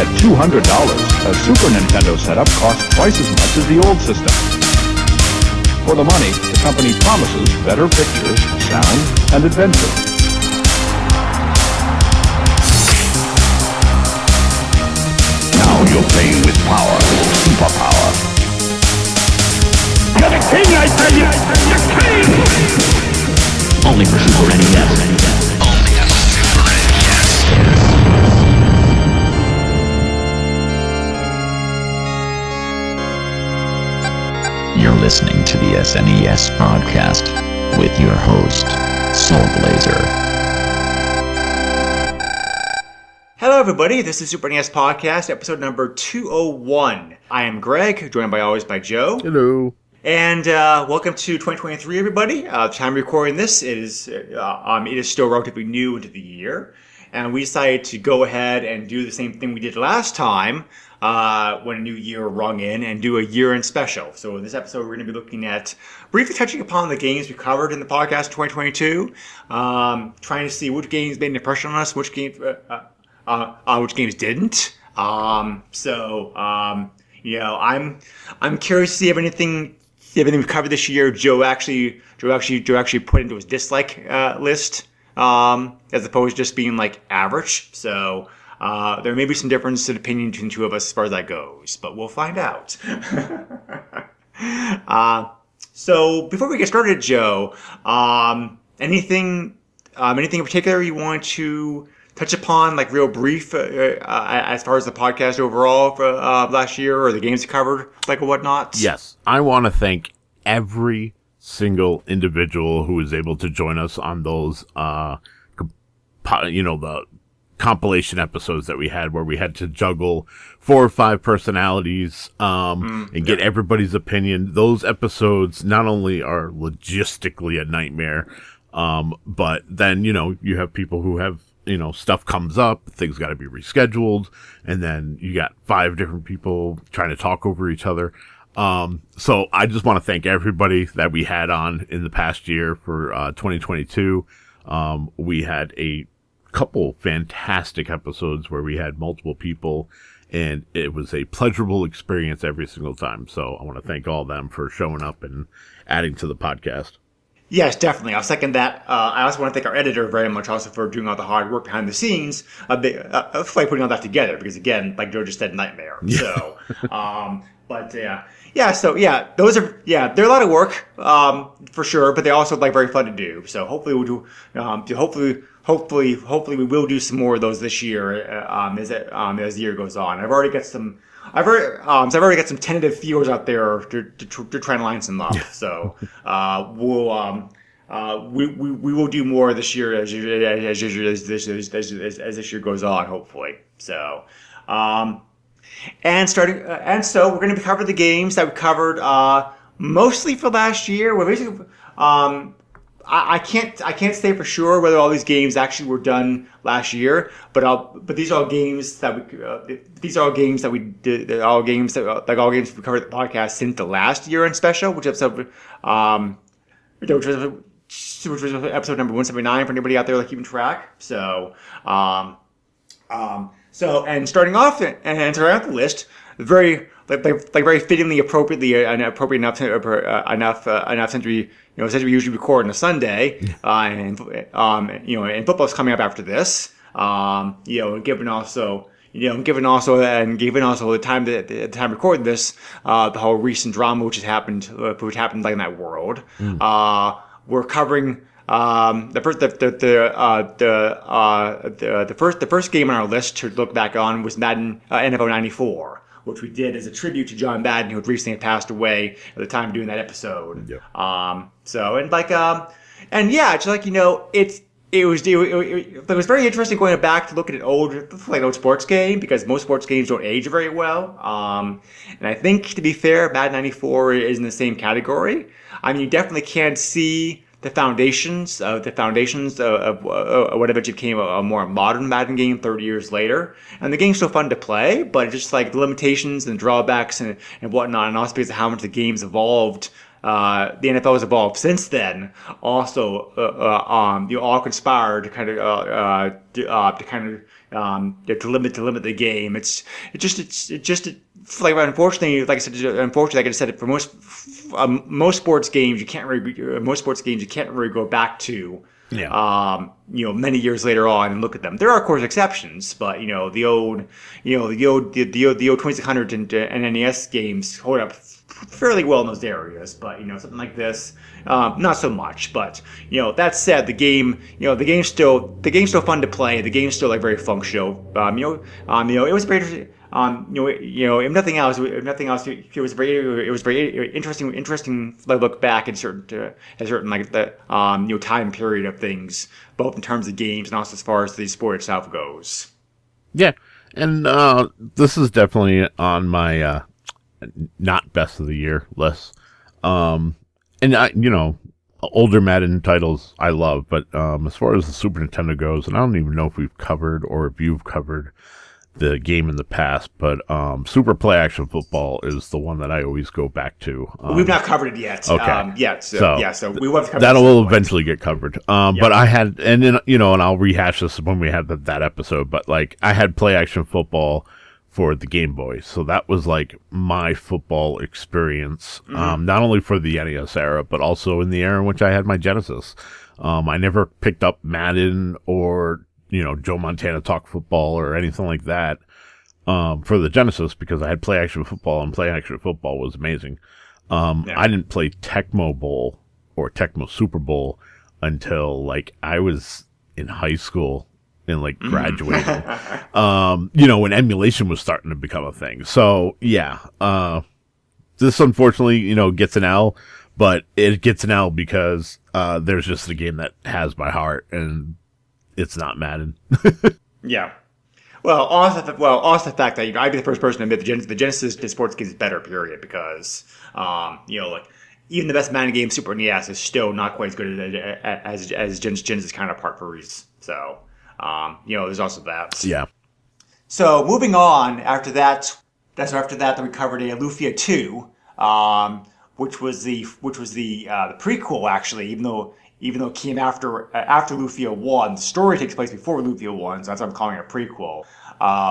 At $200, a Super Nintendo setup costs twice as much as the old system. For the money, the company promises better pictures, sound, and adventure. Now you're playing with power, superpower. You're the king, I tell you! The king! Only for Super NES. Only on Super NES. You're listening to the SNES podcast with your host, Soulblazer. Hello everybody, this is Super NES Podcast, episode number 201. I am Greg, joined by always by Joe. Hello. And welcome to 2023, everybody. The time recording this it is still relatively new into the year, and we decided to go ahead and do the same thing we did last time when a new year rung in, and do a year-end special. So in this episode, we're going to be looking at briefly touching upon the games we covered in the podcast in 2022, trying to see which games made an impression on us, which games didn't. I'm curious to see if anything we've covered this year, Joe actually put into his dislike list, as opposed to just being like average. So there may be some difference in opinion between the two of us as far as that goes, but we'll find out. So before we get started, Joe, anything in particular you want to touch upon, like real brief, as far as the podcast overall for last year, or the games you covered, like whatnot? Yes, I want to thank every single individual who was able to join us on those, the compilation episodes that we had, where we had to juggle 4 or 5 personalities and get everybody's opinion. Those episodes not only are logistically a nightmare, but then you have people who have. Stuff comes up, things got to be rescheduled, and then you got 5 different people trying to talk over each other. So I just want to thank everybody that we had on in the past year for 2022. We had a couple fantastic episodes where we had multiple people, and it was a pleasurable experience every single time. So I want to thank all of them for showing up and adding to the podcast. Yes, definitely. I'll second that. I also want to thank our editor very much also for doing all the hard work behind the scenes, for putting all that together, because again, like Joe just said, nightmare. Yeah. So, they're a lot of work, for sure, but they're also very fun to do. So hopefully we'll do, hopefully we will do some more of those this year, as the year goes on. I've already got some tentative feelers out there to try and line some up. So we will do more this year as this year goes on, hopefully. So so we're going to cover the games that we covered mostly for last year. We're basically I can't say for sure whether all these games actually were done last year, but these are all games that we covered the podcast since the last year in special, which was episode number 179 for anybody out there keeping track. So starting off the list, very fittingly, appropriate enough since we usually record on a Sunday, and football's coming up after this, given also the time recording this, the whole recent drama which happened in that world. We're covering the first game on our list to look back on was Madden NFL 94, which we did as a tribute to John Madden, who had recently passed away at the time of doing that episode. Yep. It was very interesting going back to looking at old sports game, because most sports games don't age very well. And I think, to be fair, Madden 94 is in the same category. I mean, you definitely can't see the foundations of what eventually became a more modern Madden game 30 years later. And the game's still fun to play, but it's just the limitations and drawbacks and whatnot, and also because of how much the game's evolved the NFL has evolved since then. Also, all conspire to kind of to limit the game. It's just like, unfortunately, like I said, like I said, for most sports games you can't really go back to. Yeah. Many years later on and look at them. There are of course exceptions, but the old 2600 and NES games hold up fairly well in those areas. But something like this, not so much. But that said, the game's still fun to play. The game's still like very functional. It was very. If nothing else, it was very interesting. Look back at certain like the time period of things, both in terms of games and also as far as the sport itself goes. Yeah, and this is definitely on my not best of the year list. And older Madden titles I love, but as far as the Super Nintendo goes, and I don't even know if we've covered or if you've covered the game in the past, but Super Play Action Football is the one that I always go back to. We've not covered it yet. Okay. So we will have to cover that will eventually get covered. But I had, and then and I'll rehash this when we had that episode. But like, I had Play Action Football for the Game Boy, so that was like my football experience. Not only for the NES era, but also in the era in which I had my Genesis. I never picked up Madden or Joe Montana Talk Football or anything like that for the Genesis, because I had Play Action Football, and Play Action Football was amazing. I didn't play Tecmo Bowl or Tecmo Super Bowl until like I was in high school and like graduating. When emulation was starting to become a thing. So yeah, this unfortunately gets an L, but it gets an L because there's just a game that has my heart, and it's not Madden. Yeah. Well, also the fact that I'd be the first person to admit the Genesis sports game is better, period, because like even the best Madden game, Super NES, is still not quite as good as Genesis counterpart for reasons. So there's also that. Yeah. So moving on, after that we covered a Lufia 2, which was the prequel, actually, even though it came after Lufia 1. The story takes place before Lufia 1, so that's why I'm calling it a prequel.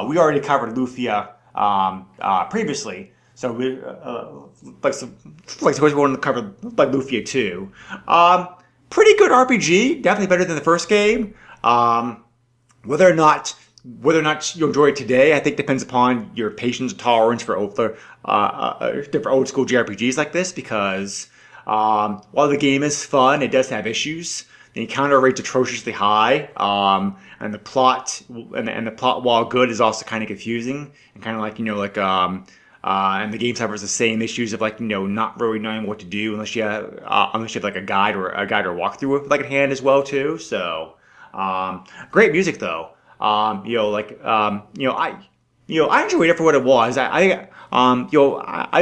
We already covered Lufia previously, so we want to cover like Lufia 2. Pretty good RPG, definitely better than the first game. Whether or not you enjoy it today, I think depends upon your patience and tolerance for different old school JRPGs like this, because while the game is fun, it does have issues. The encounter rate's atrociously high, and the plot, while good, is also kind of confusing and kind of like and the game suffers the same issues of not really knowing what to do unless you have like a guide or walkthrough with like a hand as well too. So great music though. I enjoyed it for what it was. I think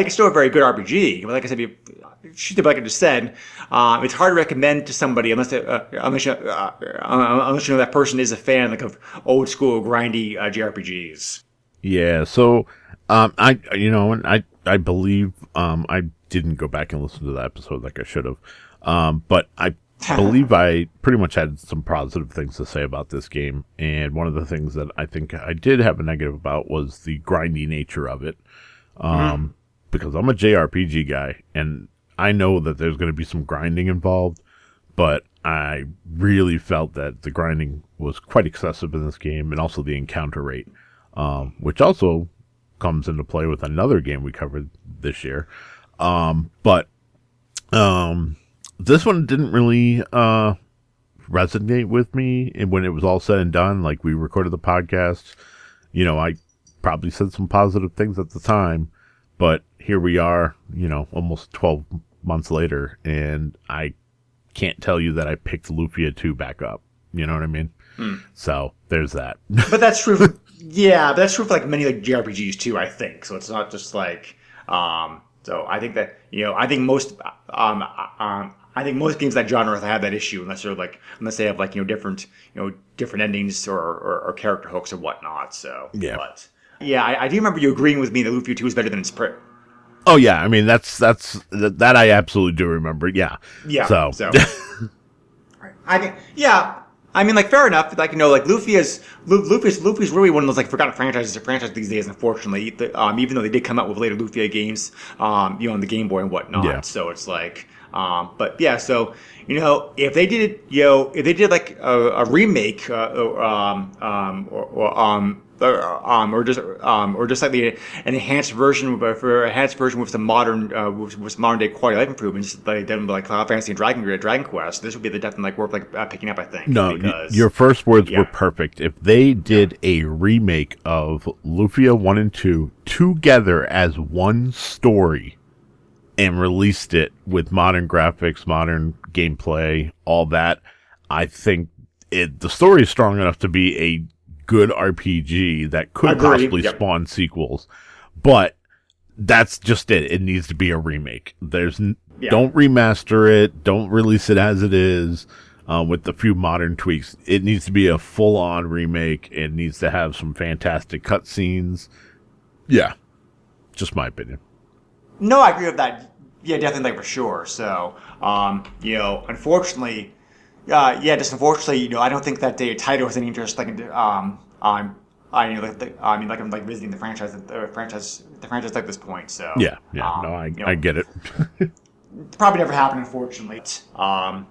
it's still a very good RPG. Like I said, like I just said, it's hard to recommend to somebody unless you know that person is a fan of old school grindy JRPGs. Yeah. So I believe I didn't go back and listen to that episode like I should have, but I believe I pretty much had some positive things to say about this game, and one of the things that I think I did have a negative about was the grindy nature of it, because I'm a JRPG guy, and I know that there's going to be some grinding involved, but I really felt that the grinding was quite excessive in this game, and also the encounter rate, which also comes into play with another game we covered this year, but this one didn't really resonate with me, and when it was all said and done, like we recorded the podcast, I probably said some positive things at the time, but here we are, almost 12 months later, and I can't tell you that I picked Lufia 2 back up. You know what I mean? So there's that. But that's true. Yeah, but that's true for like many like JRPGs too, I think. So it's not just like so I think that I think most games that genre have that issue unless they have different endings or character hooks or whatnot. So yeah. But yeah, I do remember you agreeing with me that Lufia 2 is better than its Oh yeah, I mean that I absolutely do remember. Yeah. Yeah. So. I think, yeah. I mean, like, fair enough. Like, like Luffy's really one of those like forgotten franchises or franchise these days. Unfortunately, even though they did come out with later Lufia games, on the Game Boy and whatnot. Yeah. So it's like, but yeah. So if they did like a remake, or just like an enhanced version with some modern with some modern day quality life improvements, like Final Fantasy and Dragon Quest. This would be the definitely like worth like picking up, I think. No, because, your first words were perfect. If they did a remake of Lufia 1 and 2 together as one story and released it with modern graphics, modern gameplay, all that, I think the story is strong enough to be a good RPG that could possibly spawn sequels, but that's just it. It needs to be a remake. Don't remaster it. Don't release it as it is, with a few modern tweaks. It needs to be a full-on remake. It needs to have some fantastic cutscenes. Yeah, just my opinion. No, I agree with that. Yeah, definitely, like, for sure. So, unfortunately. Unfortunately, I don't think that Taito has any interest, like, I'm like visiting the franchise at this point. So I get it. Probably never happened, unfortunately. The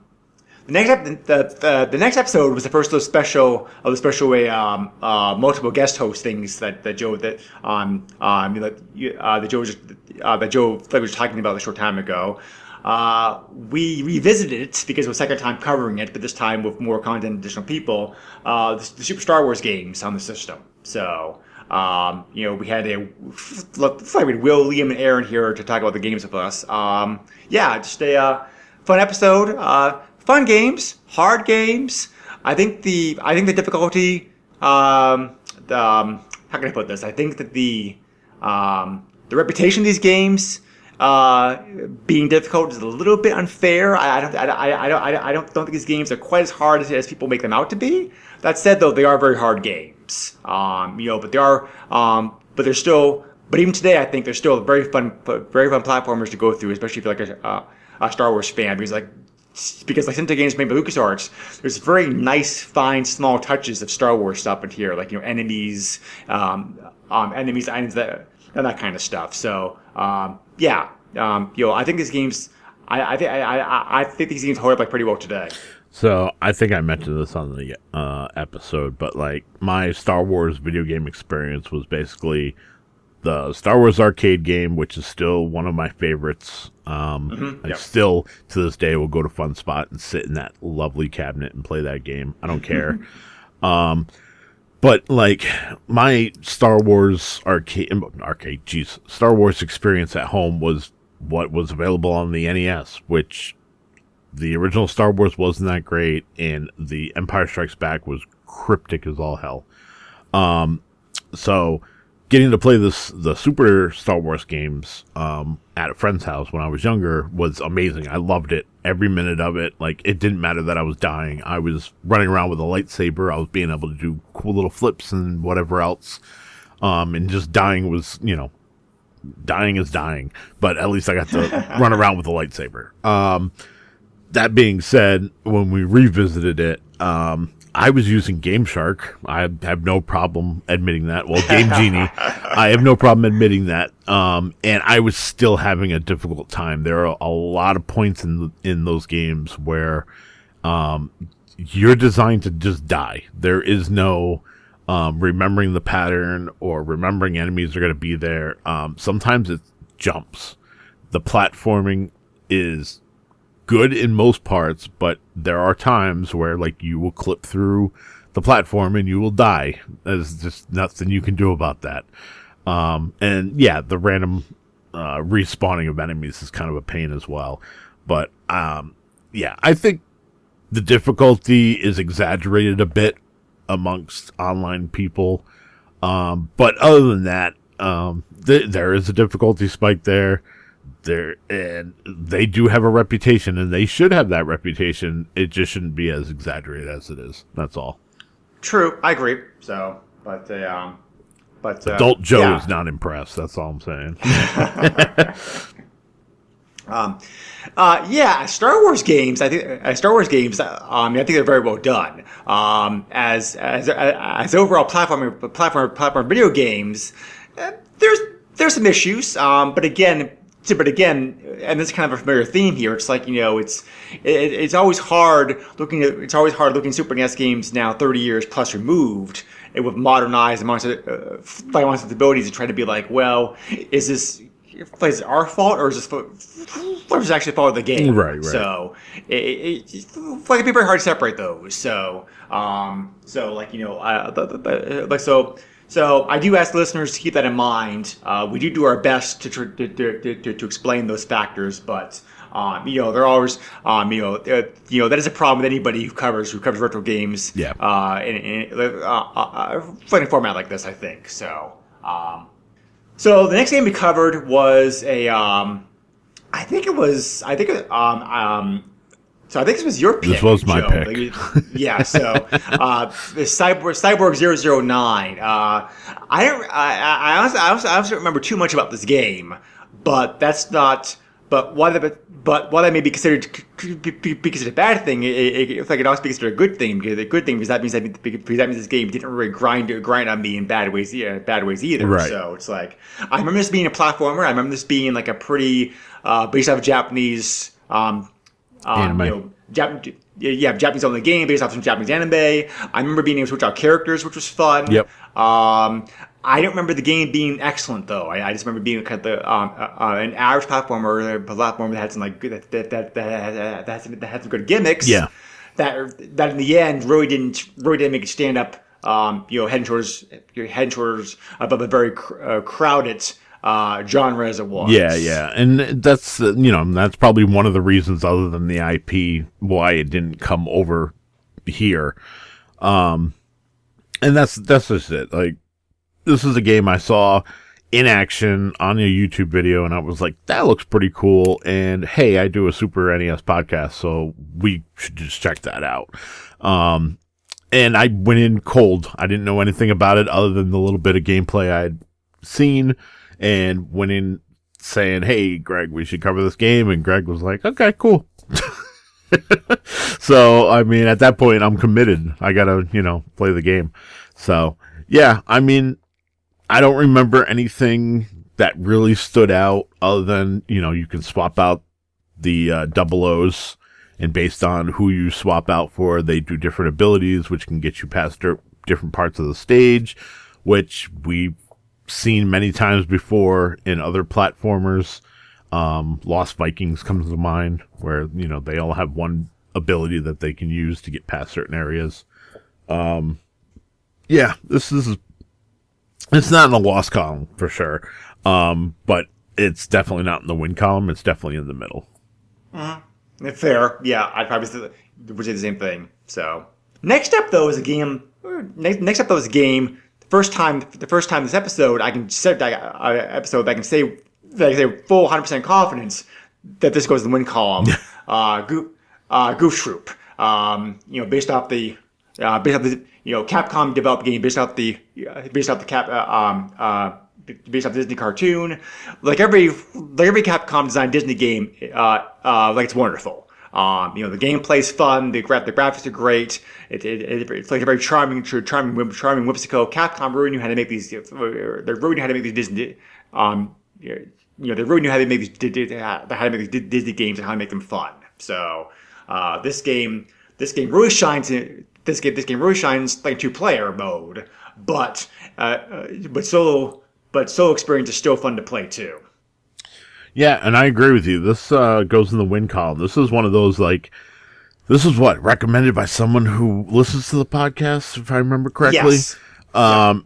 next episode was the first of the special way multiple guest hostings that Joe Flegg was talking about a short time ago. We revisited it because it was the second time covering it, but this time with more content and additional people, the Super Star Wars games on the system. So, we had Will, Liam, and Aaron here to talk about the games with us. Just a fun episode. Fun games, hard games. I think the difficulty. How can I put this? I think that the reputation of these games being difficult is a little bit unfair. I don't think these games are quite as hard as people make them out to be. That said, though, they are very hard games. But they are, but they're still. But even today, I think they're still very fun platformers to go through, especially if you're like a Star Wars fan, because like since the games made by LucasArts, there's very nice, fine, small touches of Star Wars stuff in here, like enemies, items and that kind of stuff. So. I think these games. I think these games hold up like pretty well today. So I think I mentioned this on the episode, but like my Star Wars video game experience was basically the Star Wars arcade game, which is still one of my favorites. I still to this day will go to Fun Spot and sit in that lovely cabinet and play that game. I don't care. But like my Star Wars Star Wars experience at home was what was available on the NES, which the original Star Wars wasn't that great, and the Empire Strikes Back was cryptic as all hell. So getting to play the Super Star Wars games at a friend's house when I was younger was amazing. I loved it, every minute of it. Like, it didn't matter that I was dying. I was running around with a lightsaber. I was being able to do cool little flips and whatever else. And just dying was, dying is dying. But at least I got to run around with a lightsaber. That being said, when we revisited it, I was using Game Shark. I have no problem admitting that. Well, Game Genie, I have no problem admitting that. And I was still having a difficult time. There are a lot of points in those games where you're designed to just die. There is no remembering the pattern or remembering enemies are going to be there. Sometimes it jumps. The platforming is good in most parts, but there are times where like you will clip through the platform and you will die. There's just nothing you can do about that. And yeah, the random respawning of enemies is kind of a pain as well. But yeah, I think the difficulty is exaggerated a bit amongst online people. But other than that, there is a difficulty spike there. And they do have a reputation, and they should have that reputation. It just shouldn't be as exaggerated as it is. That's all. True, I agree. So, but But Adult Joe yeah. is not impressed. That's all I'm saying. Star Wars games. I think I think they're very well done. As overall platform video games, there's some issues. But again, and this is kind of a familiar theme here. It's like, it's always hard looking Super NES games now 30 years plus removed, and with modernized amongst its abilities to try to be like, well, is this our fault, or is this actually the fault of the game? Right. So it's like, it'd be very hard to separate those. So I do ask listeners to keep that in mind. We do our best to explain those factors, but they're always that is a problem with anybody who covers retro games. Yeah. In a format like this, I think so. So the next game we covered was I think this was your pick. This was my Joe. pick. Yeah. So the Cyborg 009. I honestly don't remember too much about this game, but that's not. But while that may be considered a bad thing, it can also be considered a good thing. Because that means this game didn't really grind on me in bad ways either. Right. So it's like, I remember this being a platformer. I remember this being like a pretty based off of Japanese anime. Japanese only game based off some Japanese anime. I remember being able to switch out characters, which was fun. Yep. I don't remember the game being excellent though. I just remember being kind of an average platformer, a platform that had some like good, that had some good gimmicks. Yeah. That in the end really didn't make it stand up. Heading towards above a very crowded genre as it was. Yeah, and that's that's probably one of the reasons, other than the IP, why it didn't come over here. And that's just it. Like, this is a game I saw in action on a YouTube video, and I was like, that looks pretty cool. And hey, I do a Super NES podcast, so we should just check that out. And I went in cold. I didn't know anything about it other than the little bit of gameplay I'd seen, and went in saying, hey, Greg, we should cover this game. And Greg was like, okay, cool. So, I mean, at that point, I'm committed. I gotta, play the game. So, yeah, I mean, I don't remember anything that really stood out other than, you can swap out the double O's, and based on who you swap out for, they do different abilities, which can get you past different parts of the stage, which we've seen many times before in other platformers. Lost Vikings comes to mind, where, they all have one ability that they can use to get past certain areas. Yeah, it's not in the loss column for sure. But it's definitely not in the win column. It's definitely in the middle. Fair. Yeah, I'd probably say the same thing. So next up though is a game. The first time this episode, I can say full 100% confidence that this goes in the win column. Goof Troop. Based off the Capcom developed game, based off the Disney cartoon. Like every Capcom designed Disney game, it's wonderful. The gameplay's fun. The graphics are great. It's like a very charming whimsical. Capcom really knew how to make these. They really knew how to make these Disney. They really knew how to make these Disney games and how to make them fun. So this game really shines. This game really shines like 2-player mode, but solo experience is still fun to play too. Yeah, and I agree with you. This goes in the win column. This is one of those, this is recommended by someone who listens to the podcast, if I remember correctly. Yes. So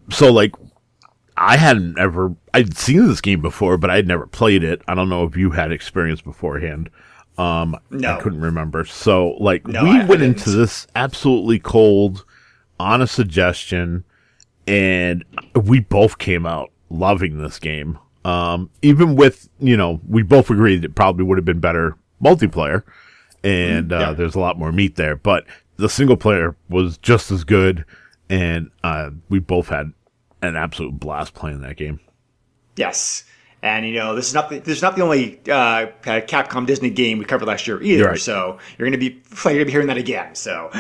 I'd seen this game before, but I'd never played it. I don't know if you had experience beforehand. No. I couldn't remember. So, No, we went I into this absolutely cold, on a suggestion, and we both came out loving this game. Even with, we both agreed it probably would have been better multiplayer, and there's a lot more meat there, but the single player was just as good, and we both had an absolute blast playing that game. Yes. And this is not the only Capcom Disney game we covered last year either. Right. So you're gonna be hearing that again. So,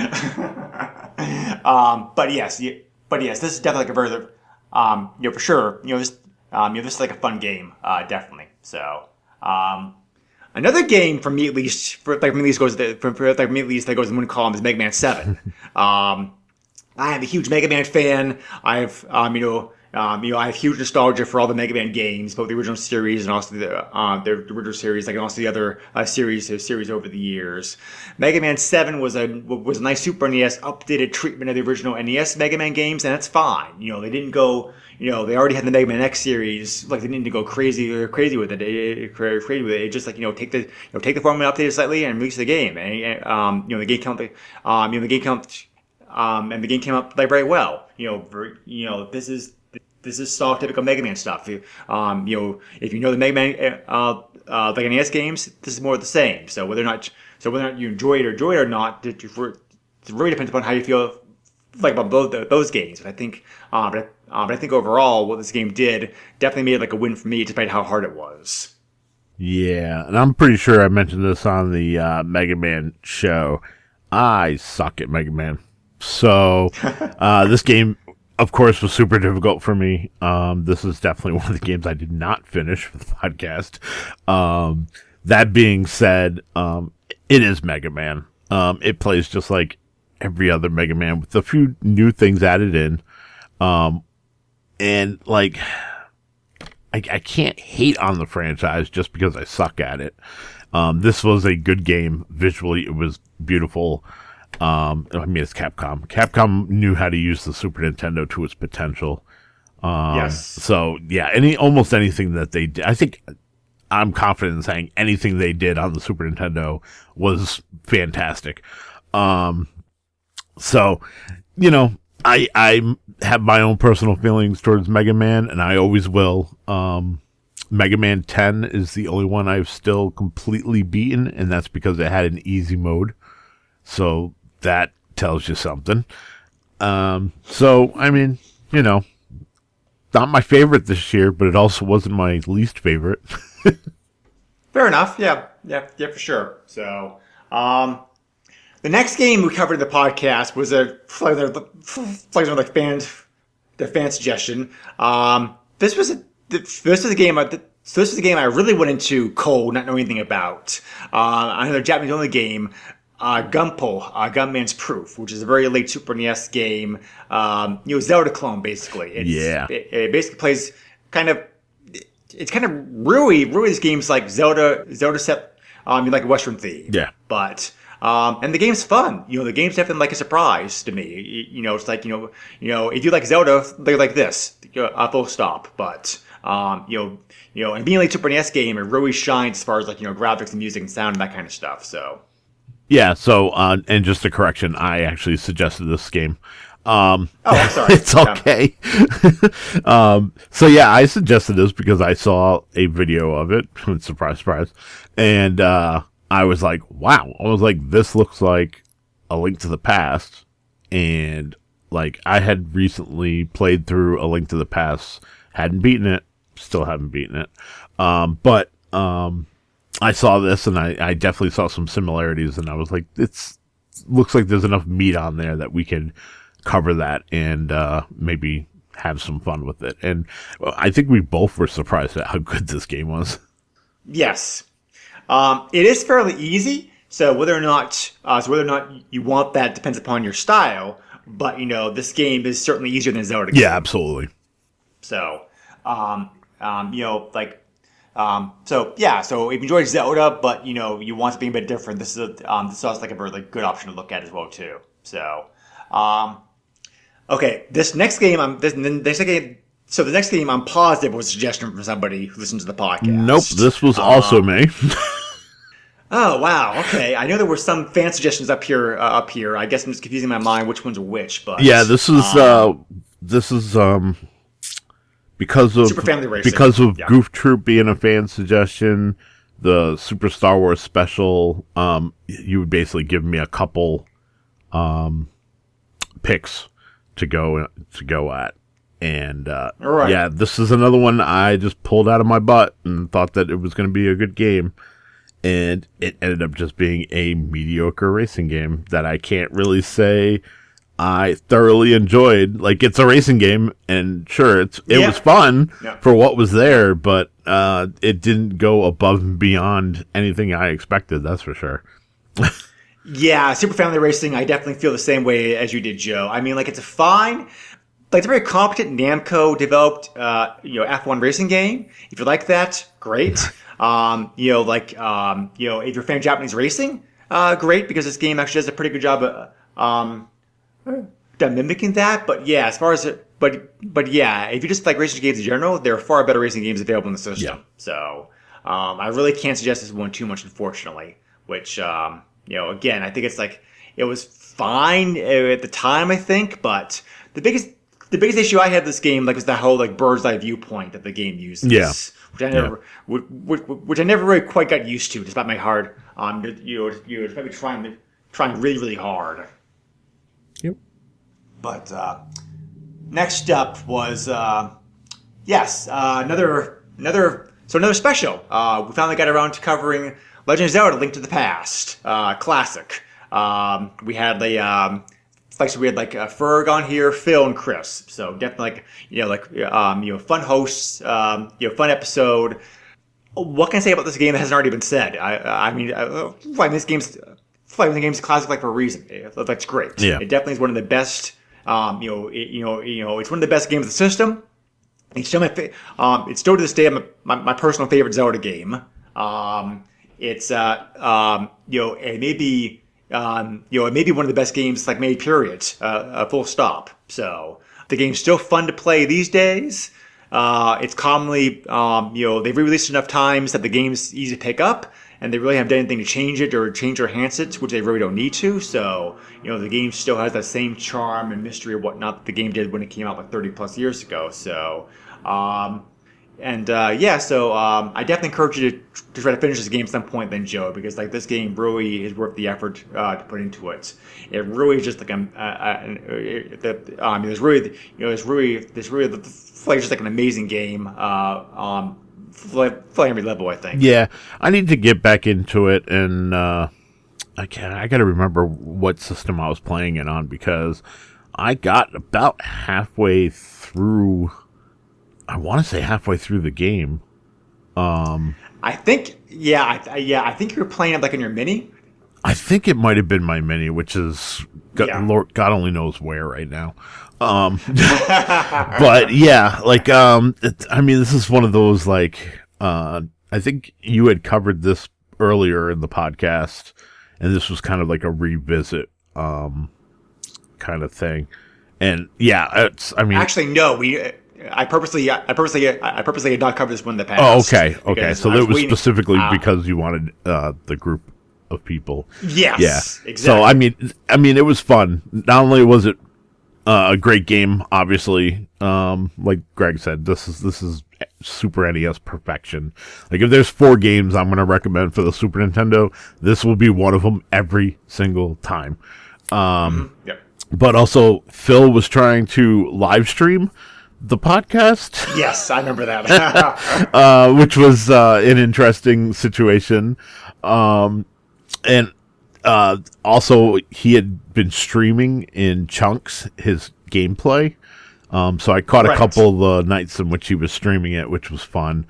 but yes, this is definitely like a very, for sure. This is like a fun game, definitely. So, another game for me at least, that goes in one column is Mega Man 7. I am a huge Mega Man fan. I have huge nostalgia for all the Mega Man games, both the original series and also the original series, and also the other series over the years. Mega Man 7 was a nice Super NES updated treatment of the original NES Mega Man games, and that's fine. They didn't go, they already had the Mega Man X series, like they didn't go crazy with it. It just like take the formula, update it slightly, and release the game. And the game and the game came out like very well. This is solid typical Mega Man stuff. If you know the Mega Man like NES games, this is more of the same. So whether or not you enjoy it or not, it really depends upon how you feel like about both those games. But I think overall, what this game did definitely made it like a win for me, despite how hard it was. Yeah, and I'm pretty sure I mentioned this on the Mega Man show. I suck at Mega Man. So this game, of course, was super difficult for me. This is definitely one of the games I did not finish for the podcast. That being said, it is Mega Man. It plays just like every other Mega Man with a few new things added in. And like, I can't hate on the franchise just because I suck at it. This was a good game. Visually, it was beautiful. It's Capcom. Capcom knew how to use the Super Nintendo to its potential. Yes. So yeah, almost anything that they did, I think I'm confident in saying anything they did on the Super Nintendo was fantastic. So, I have my own personal feelings towards Mega Man, and I always will. Mega Man 10 is the only one I've still completely beaten, and that's because it had an easy mode. So that tells you something. So, I mean, not my favorite this year, but it also wasn't my least favorite. Fair enough. Yeah, for sure. So, the next game we covered in the podcast was a fan suggestion. This was a game I really went into cold, not knowing anything about. Another Japanese-only game. Gunpei, Gunman's Proof, which is a very late Super NES game, Zelda clone basically. It basically plays it's kind of really this game's like Zelda set like a Western theme. Yeah. But and the game's fun. The game's definitely like a surprise to me. It's like if you like Zelda, they're like this, full stop. But and being a late Super NES game, it really shines as far as like graphics and music and sound and that kind of stuff. So. Yeah, so, and just a correction, I actually suggested this game. I'm sorry. It's okay. So yeah, I suggested this because I saw a video of it. Surprise, surprise. And, I was like, wow. I was like, this looks like A Link to the Past. And, like, I had recently played through A Link to the Past. Hadn't beaten it. Still haven't beaten it. But I saw this and I definitely saw some similarities, and I was like, looks like there's enough meat on there that we can cover that and maybe have some fun with it. And I think we both were surprised at how good this game was. Yes. It is fairly easy, so whether or not you want that depends upon your style, but this game is certainly easier than Zelda game. Yeah, absolutely. So, so if you enjoy Zelda, but you want something a bit different, this is also like a really good option to look at as well too. So, okay, the next game I'm positive was a suggestion from somebody who listens to the podcast. Nope, this was also me. Oh wow, okay. I know there were some fan suggestions up here. I guess I'm just confusing my mind which ones are which, but yeah, this is because of Super Family Racing. Because of Goof Troop being a fan suggestion, the Super Star Wars special, you would basically give me a couple picks to go at. And Right. yeah, this is another one I just pulled out of my butt and thought that it was going to be a good game. And it ended up just being a mediocre racing game that I can't really say I thoroughly enjoyed. Like, it's a racing game, and sure, it was fun for what was there, but it didn't go above and beyond anything I expected, that's for sure. Yeah, Super Family Racing, I definitely feel the same way as you did, Joe. I mean, like, it's a fine, like, it's a very competent Namco-developed, F1 racing game. If you like that, great. If you're a fan of Japanese racing, great, because this game actually does a pretty good job of mimicking that. But yeah, as far as but yeah, if you just like racing games in general, there are far better racing games available in the system. Yeah. So I really can't suggest this one too much, unfortunately. Which again, I think it's like it was fine at the time, I think, but the biggest issue I had with this game was that whole bird's eye viewpoint that the game uses. Yeah. Which I never really quite got used to, despite my hard you're maybe trying really, really hard. Yep. But next up was another special. We finally got around to covering Legend of Zelda: Link to the Past, classic. We had Ferg on here, Phil and Chris. So definitely fun hosts, fun episode. What can I say about this game that hasn't already been said? I mean, the game's classic for a reason. That's great. Yeah. It definitely is one of the best. It's one of the best games of the system. It's still it's still to this day my personal favorite Zelda game. It may be one of the best games made, period, full stop. So the game's still fun to play these days. It's commonly, they've re-released enough times that the game's easy to pick up, and they really haven't done anything to change it or change or enhance it, which they really don't need to. So, the game still has that same charm and mystery and whatnot that the game did when it came out 30 plus years ago. So, I definitely encourage you to try to finish this game at some point then, Joe, because this game really is worth the effort to put into it. It really is just the flavor's an amazing game on every level, I think. Yeah, I need to get back into it, and I got to remember what system I was playing it on, because I got about halfway through. I want to say halfway through the game. I think I think you were playing it on your Mini. I think it might have been my Mini, which is God only knows where right now. But yeah, this is one of those I think you had covered this earlier in the podcast, and this was kind of like a revisit kind of thing. And yeah, actually no, I purposely did not cover this one in the past. Oh, okay. So it was specifically because you wanted the group of people. Yes. Yeah. Exactly. So I mean, it was fun. Not only was it a great game, obviously, like Greg said, this is Super NES perfection. If there's 4 games I'm going to recommend for the Super Nintendo, this will be one of them every single time. Yep. But also, Phil was trying to live stream the podcast. Yes, I remember that. Which was an interesting situation. And also, he had been streaming in chunks his gameplay. So I caught a couple of the nights in which he was streaming it, which was fun.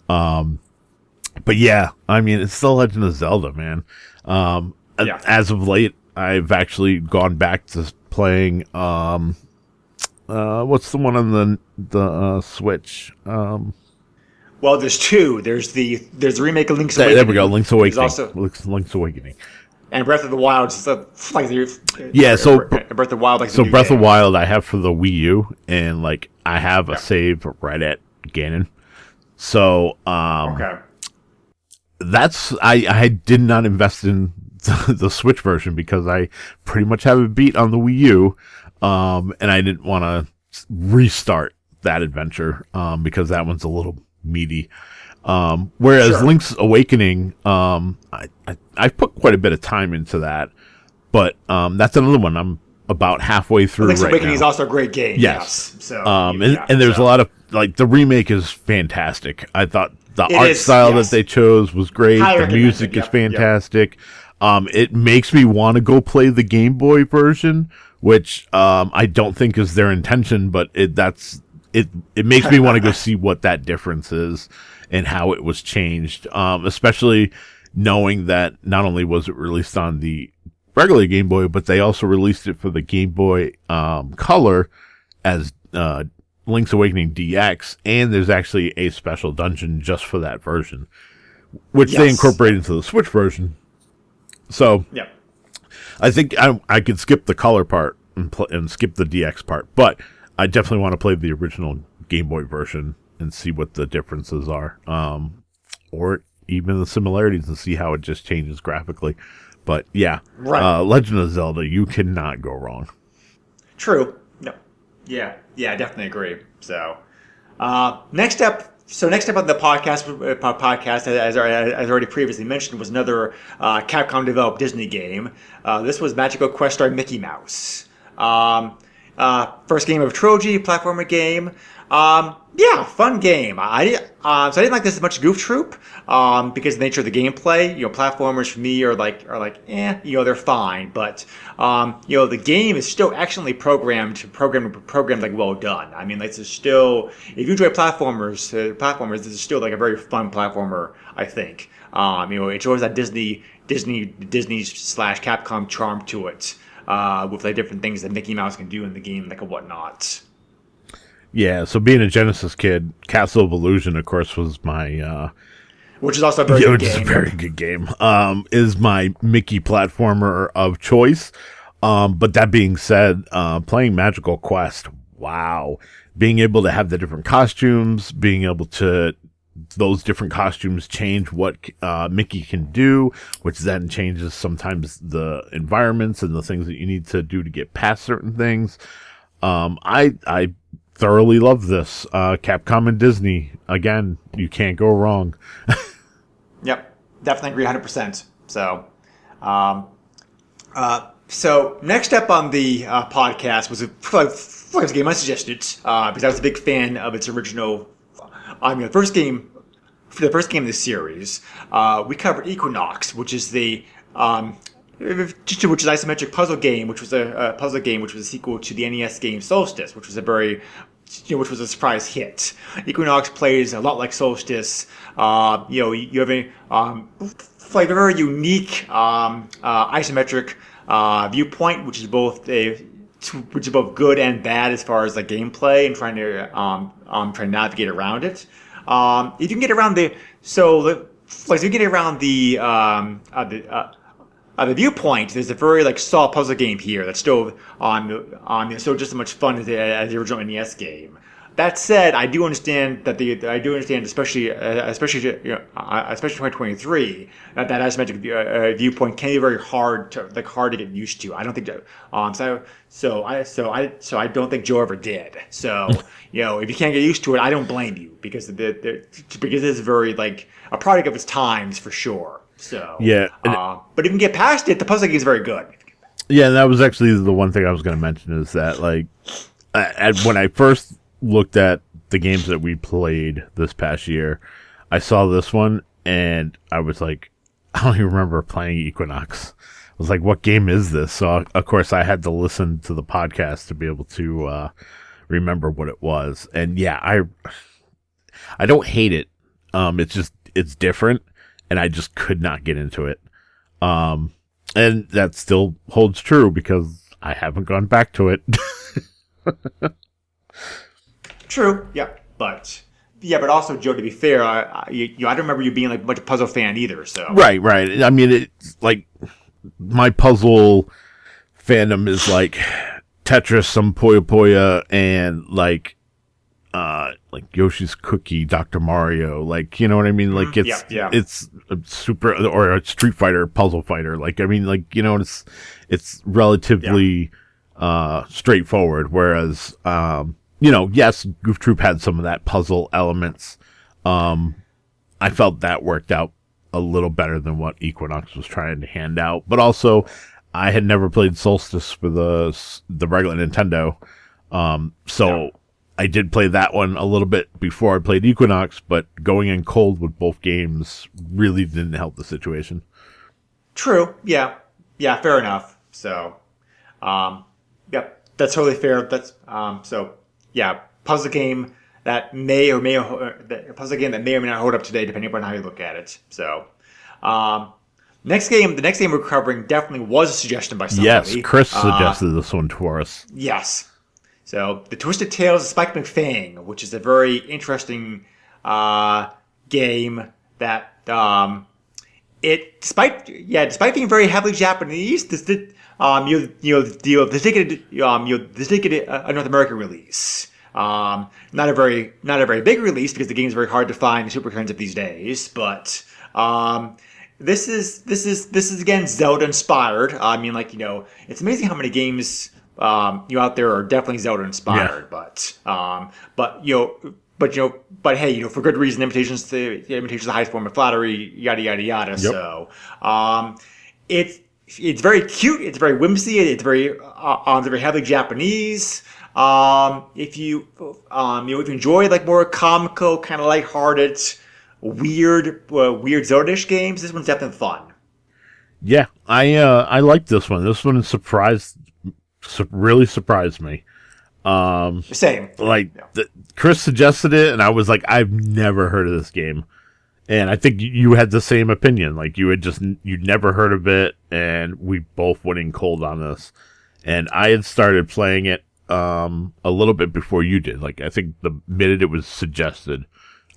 But yeah, I mean, it's the Legend of Zelda, man. As of late, I've actually gone back to playing what's the one on the Switch? Well, there's 2. There's the remake of Link's Awakening. There we go, Link's Awakening. Also Link's Awakening. And Breath of the Wild. Breath of the Wild. So Breath of the Wild, I have for the Wii U, and I have a save right at Ganon. So that's I did not invest in the Switch version because I pretty much have it beat on the Wii U. And I didn't want to restart that adventure because that one's a little meaty. Whereas Link's Awakening, I put quite a bit of time into that, but that's another one I'm about halfway through Link's right Awakening now. is also a great game. Yes. So, and there's a lot of, like, the remake is fantastic. I thought the art is, style yes. that they chose was great. Highly The music recommended, is yep, fantastic. It makes me want to go play the Game Boy version, which I don't think is their intention, but it makes me want to go see what that difference is and how it was changed, especially knowing that not only was it released on the regular Game Boy, but they also released it for the Game Boy Color as Link's Awakening DX, and there's actually a special dungeon just for that version, which they incorporated into the Switch version. So Yep. I think I could skip the color part and skip the DX part, but I definitely want to play the original Game Boy version and see what the differences are, or even the similarities, and see how it just changes graphically. But yeah, Right. Legend of Zelda, you cannot go wrong. True. No. Yeah. I definitely agree. So, next up on the podcast, as already previously mentioned, was another Capcom developed Disney game. This was Magical Quest Star Mickey Mouse. First game of a trilogy, platformer game. Fun game. So I didn't like this as much Goof Troop, because of the nature of the gameplay. Platformers for me are like, they're fine. But, the game is still excellently programmed like well done. I mean, this is still, if you enjoy platformers, this is still like a very fun platformer, I think. It shows that Disney / Capcom charm to it, with like different things that Mickey Mouse can do in the game, like a whatnot. Yeah, so being a Genesis kid, Castle of Illusion, of course, was my which is also a very good which is a game. very good game. Is my Mickey platformer of choice. But that being said, playing Magical Quest, wow, being able to have the different costumes, being able to those different costumes change what Mickey can do, which then changes sometimes the environments and the things that you need to do to get past certain things. I thoroughly love this. Capcom and Disney, again, you can't go wrong. Yep, definitely agree 100%. So next up on the podcast was a game I suggested, because I was a big fan of its original. The first game of the series. We covered Equinox, which is which is isometric puzzle game, which was a puzzle game which was a sequel to the NES game Solstice, which was which was a surprise hit. Equinox plays a lot like Solstice. You have a very unique isometric viewpoint, which is both good and bad as far as like gameplay and trying to navigate around it. If you can get around the viewpoint, there's a very like solid puzzle game here that's still still just as much fun as the original NES game. That said, I do understand, especially 2023, that isometric viewpoint can be very hard to get used to. I don't think that, so I don't think Joe ever did. So if you can't get used to it, I don't blame you, because it is very like a product of its times for sure. So yeah, but if you can get past it, the puzzle game is very good. Yeah, and that was actually the one thing I was going to mention, is that like when I first looked at the games that we played this past year, I saw this one and I was like, I don't even remember playing Equinox. I was like, what game is this? So of course I had to listen to the podcast to be able to remember what it was. And yeah, I don't hate it. It's different, and I just could not get into it. And that still holds true because I haven't gone back to it. True, yeah, but also, Joe, to be fair, I don't remember you being like much a puzzle fan either. So right. I mean, it's like my puzzle fandom is like Tetris, some Puyo Puyo, and like Yoshi's Cookie, Dr. Mario, like, you know what I mean? Like it's a super, or a Street Fighter puzzle fighter. Like, I mean, like, it's relatively straightforward. Whereas, yes, Goof Troop had some of that puzzle elements. I felt that worked out a little better than what Equinox was trying to hand out. But also, I had never played Solstice for the regular Nintendo, so I did play that one a little bit before I played Equinox. But going in cold with both games really didn't help the situation. True. Yeah. Yeah. Fair enough. So, yep, that's totally fair. That's so yeah, puzzle game that may or may a puzzle game that may or may not hold up today, depending upon how you look at it. So, the next game we're covering definitely was a suggestion by somebody. Yes, Chris suggested this one for us. Yes. So, The Twisted Tales of Spike McFang, which is a very interesting game that despite being very heavily Japanese, this did this did get a North American release. Not a very big release because the game is very hard to find super expensive these days, but this is again Zelda inspired. I mean, like, it's amazing how many games out there are definitely Zelda inspired, yeah. but hey, for good reason, imitations the highest form of flattery, yada yada yada. Yep. So it's very cute, it's very whimsy, it's very heavily Japanese. If you enjoy like more comical, kind of lighthearted, weird Zelda-ish games, this one's definitely fun. Yeah, I like this one. This one really surprised me. Same. Like Chris suggested it, and I was like, I've never heard of this game. And I think you had the same opinion. Like you'd never heard of it, and we both went in cold on this. And I had started playing it a little bit before you did. Like I think the minute it was suggested,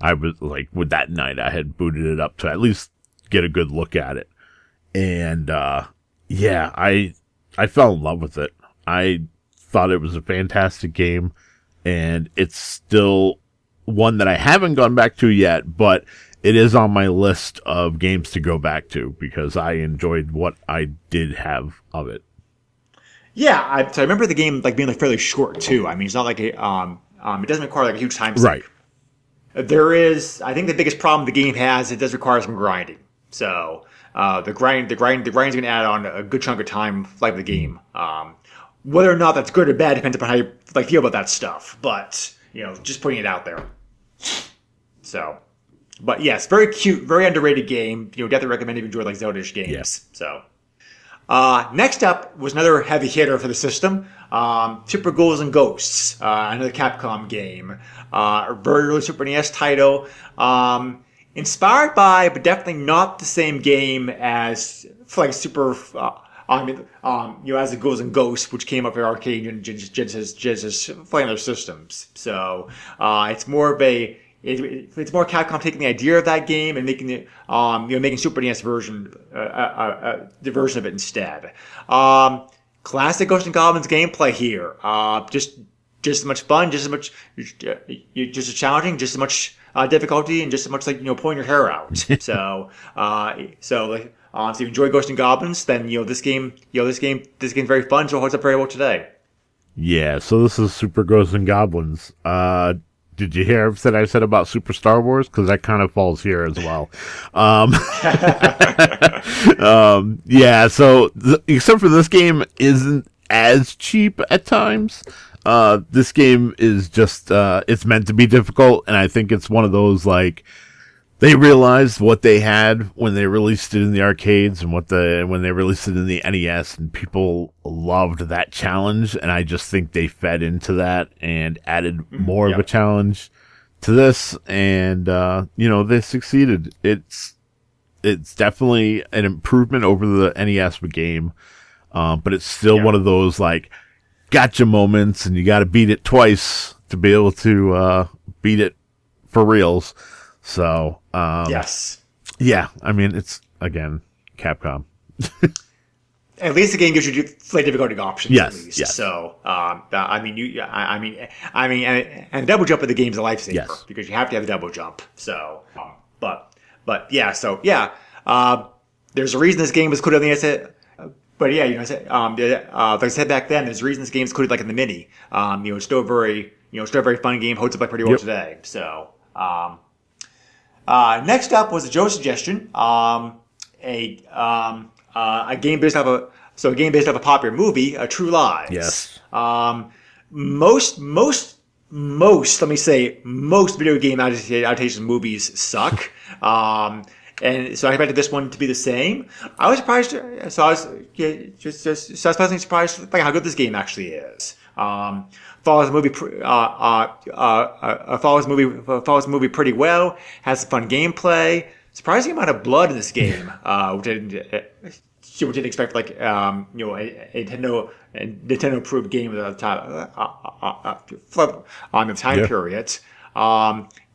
I was like, with that night, I had booted it up to at least get a good look at it. And yeah, I fell in love with it. I thought it was a fantastic game, and it's still one that I haven't gone back to yet, but it is on my list of games to go back to because I enjoyed what I did have of it. Yeah, I remember the game like being like fairly short too. I mean, it's not like it doesn't require like a huge time sink. Right. There is, I think, the biggest problem the game has. It does require some grinding. So the grind's going to add on a good chunk of time life of the game. Whether or not that's good or bad depends upon how you like feel about that stuff. But just putting it out there. So, but yes, very cute, very underrated game. Definitely recommend if you enjoy like Zelda-ish games. Yeah. So, next up was another heavy hitter for the system. Super Ghouls and Ghosts, another Capcom game. A very early Super NES title. Inspired by, but definitely not the same game as like Super. As the Ghouls and Ghosts, which came up in arcade and Genesis playing their systems. So it's more of it's more Capcom taking the idea of that game and making it, making Super NES version, the version of it instead. Classic Ghosts and Goblins gameplay here. Just as much fun, just as challenging, just as much difficulty, and just as much like pulling your hair out. So if you enjoy Ghosts and Goblins, then this game's very fun, so it holds up very well today. Yeah, so this is Super Ghosts and Goblins. Did you hear everything I said about Super Star Wars? Because that kind of falls here as well. Yeah, so except for this game isn't as cheap at times. This game is just, it's meant to be difficult, and I think it's one of those, like, they realized what they had when they released it in the arcades and when they released it in the NES, and people loved that challenge, and I just think they fed into that and added more of a challenge to this, and they succeeded. It's definitely an improvement over the NES game, but it's still one of those like gotcha moments, and you got to beat it twice to be able to beat it for reals. So, yes. Yeah, I mean, it's, again, Capcom. At least the game gives you slight difficulty options. Yes, at least. yes. So, and double jump in the game's a lifesaver because you have to have the double jump. So, there's a reason this game was included on the NES. But yeah, like I said back then, there's a reason this game's included like in the mini. It's still a very fun game, holds up like pretty well today. So, next up was a Joe suggestion, a game based off of So a game based off a popular movie, True Lies. Yes. Most let me say most video game adaptation movies suck. And so I expected this one to be the same. I was surprised. So I was pleasantly surprised like how good this game actually is. Follows the movie pretty well. Has some fun gameplay. Surprising amount of blood in this game, which I didn't expect. Like a Nintendo approved game at the time on the time period.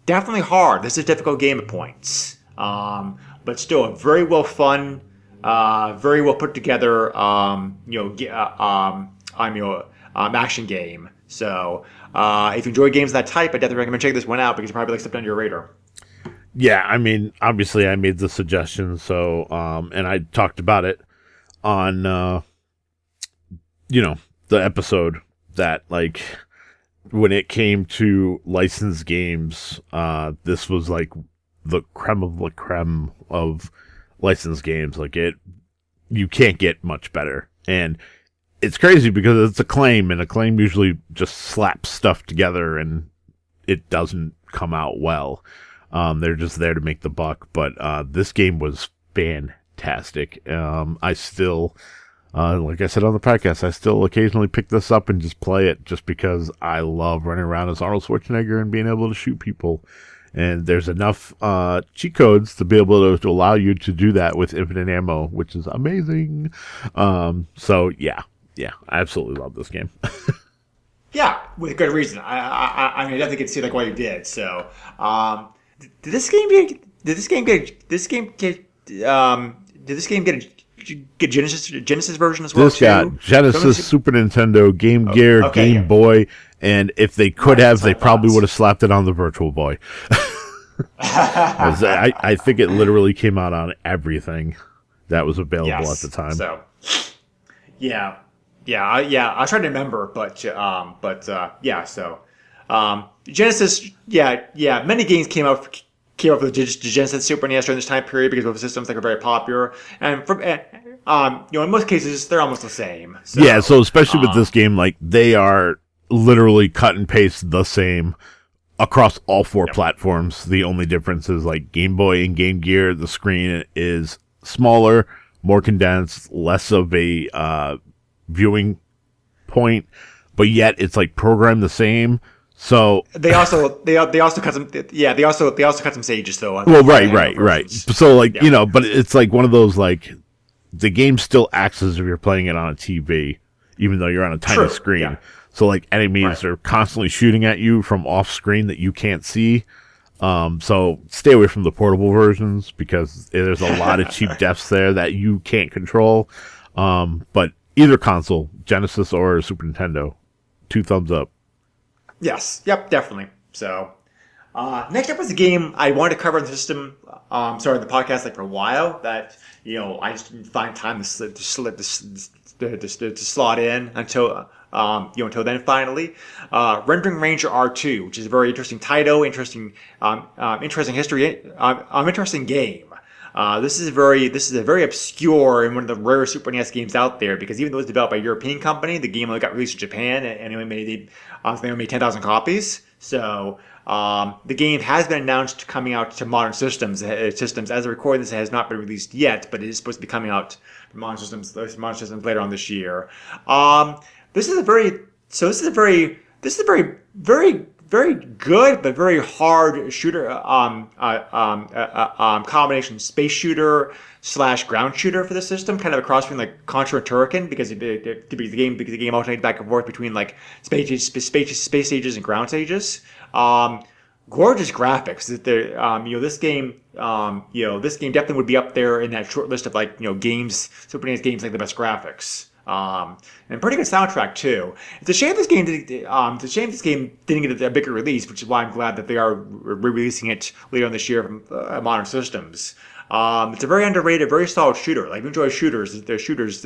Definitely hard. This is a difficult game at points. But still a very well fun, very well put together, action game. So, if you enjoy games of that type, I definitely recommend checking this one out because it probably like slipped under your radar. Yeah, I mean, obviously I made the suggestion, so, and I talked about it on, the episode that, like, when it came to licensed games, this was like the creme of la creme of licensed games. Like you can't get much better. And it's crazy because it's Acclaim, and Acclaim usually just slaps stuff together and it doesn't come out well. They're just there to make the buck. But this game was fantastic. I still, like I said on the podcast, I still occasionally pick this up and just play it just because I love running around as Arnold Schwarzenegger and being able to shoot people. And there's enough cheat codes to be able to allow you to do that with infinite ammo, which is amazing. So yeah, I absolutely love this game. Yeah, with good reason. I mean, I definitely can see like why you did. So, did this game get Genesis version as well? This got Genesis, Super Nintendo, Game Gear, Game Boy, and if they could have, they probably would have slapped it on the Virtual Boy. I think it literally came out on everything that was available at the time. So, yeah. I tried to remember, but So, Genesis, many games came up with the Genesis, Super NES during this time period because both systems were very popular, and in most cases they're almost the same. So, yeah, so especially with this game, like they are literally cut and paste the same across all four platforms. The only difference is like Game Boy and Game Gear, the screen is smaller, more condensed, less of a viewing point, but yet it's like programmed the same. So they also cut some they also cut some stages though. Well, right. So like but it's like one of those like the game still acts as if you're playing it on a TV, even though you're on a tiny screen. Yeah. So like enemies are constantly shooting at you from off screen that you can't see. So stay away from the portable versions because there's a lot of cheap deaths there that you can't control. But either console, Genesis or Super Nintendo, 2 thumbs up. Yes. Yep. Definitely. So, next up was a game I wanted to cover in the system. The podcast like for a while that I just didn't find time to slot in until then finally. Rendering Ranger R2, which is a very interesting title, interesting history, interesting game. This is a very obscure and one of the rare Super NES games out there because even though it was developed by a European company, the game only got released in Japan and they only made 10,000 copies. So the game has been announced coming out to modern systems. As I record this, it has not been released yet, but it is supposed to be coming out for modern systems later on this year. This is a very very good but very hard shooter combination space shooter / ground shooter for the system, kind of a cross between like Contra and Turrican because the game alternates back and forth between like space stages and ground stages. Gorgeous graphics. This game definitely would be up there in that short list of like games, Super NES games like the best graphics. And pretty good soundtrack too. It's a shame this game didn't get a bigger release, which is why I'm glad that they are re-releasing it later on this year from modern systems. It's a very underrated, very solid shooter. Like if you enjoy shooters, this one's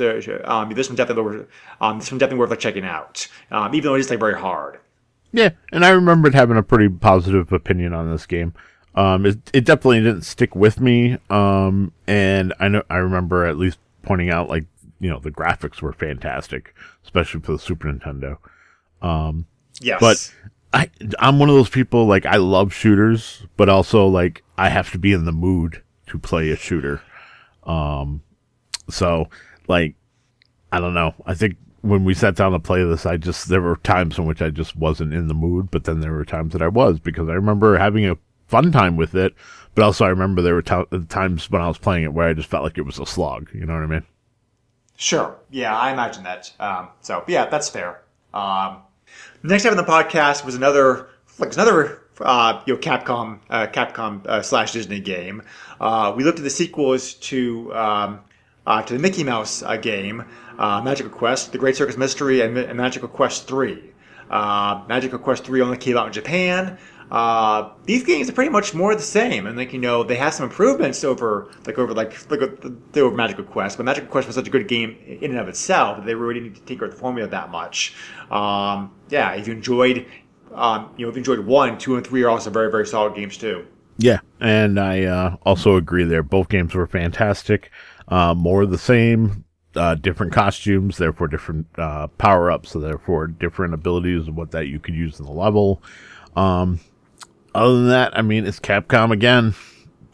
definitely worth like checking out. Even though it's like very hard. Yeah, and I remembered having a pretty positive opinion on this game. It definitely didn't stick with me. And I remember at least pointing out like the graphics were fantastic, especially for the Super Nintendo. Yes. But I'm one of those people, like, I love shooters, but also, like, I have to be in the mood to play a shooter. So, like, I don't know. I think when we sat down to play this, there were times in which I just wasn't in the mood, but then there were times that I was, because I remember having a fun time with it, but also I remember there were times when I was playing it where I just felt like it was a slog. You know what I mean? Sure. Yeah, I imagine that. So yeah, that's fair. Next up in the podcast was another Capcom slash Disney game. We looked at the sequels to the Mickey Mouse game, Magical Quest, The Great Circus Mystery, and Magical Quest 3. Magical Quest 3 only came out in Japan. These games are pretty much more the same, and they have some improvements over Magical Quest, but Magical Quest was such a good game in and of itself that they really didn't need to tinker with the formula that much. If you enjoyed, if you enjoyed 1, 2, and 3 are also very, very solid games too. Yeah, and I also agree there. Both games were fantastic. More of the same, different costumes, therefore different power-ups, so therefore different abilities of what that you could use in the level. Other than that, I mean, it's Capcom again,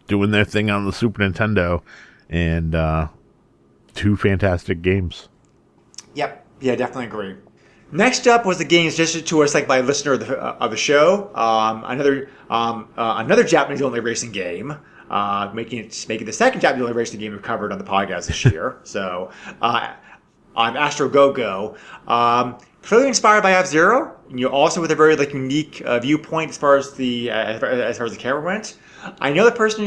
doing their thing on the Super Nintendo, and 2 fantastic games. Yep. Yeah, definitely agree. Next up was the game suggested to us by a listener of the show. Another Japanese-only racing game, making the second Japanese-only racing game we've covered on the podcast this year. So, I'm Astro Go-Go. Clearly inspired by F-Zero, also with a very unique viewpoint as far as the camera went. I know the person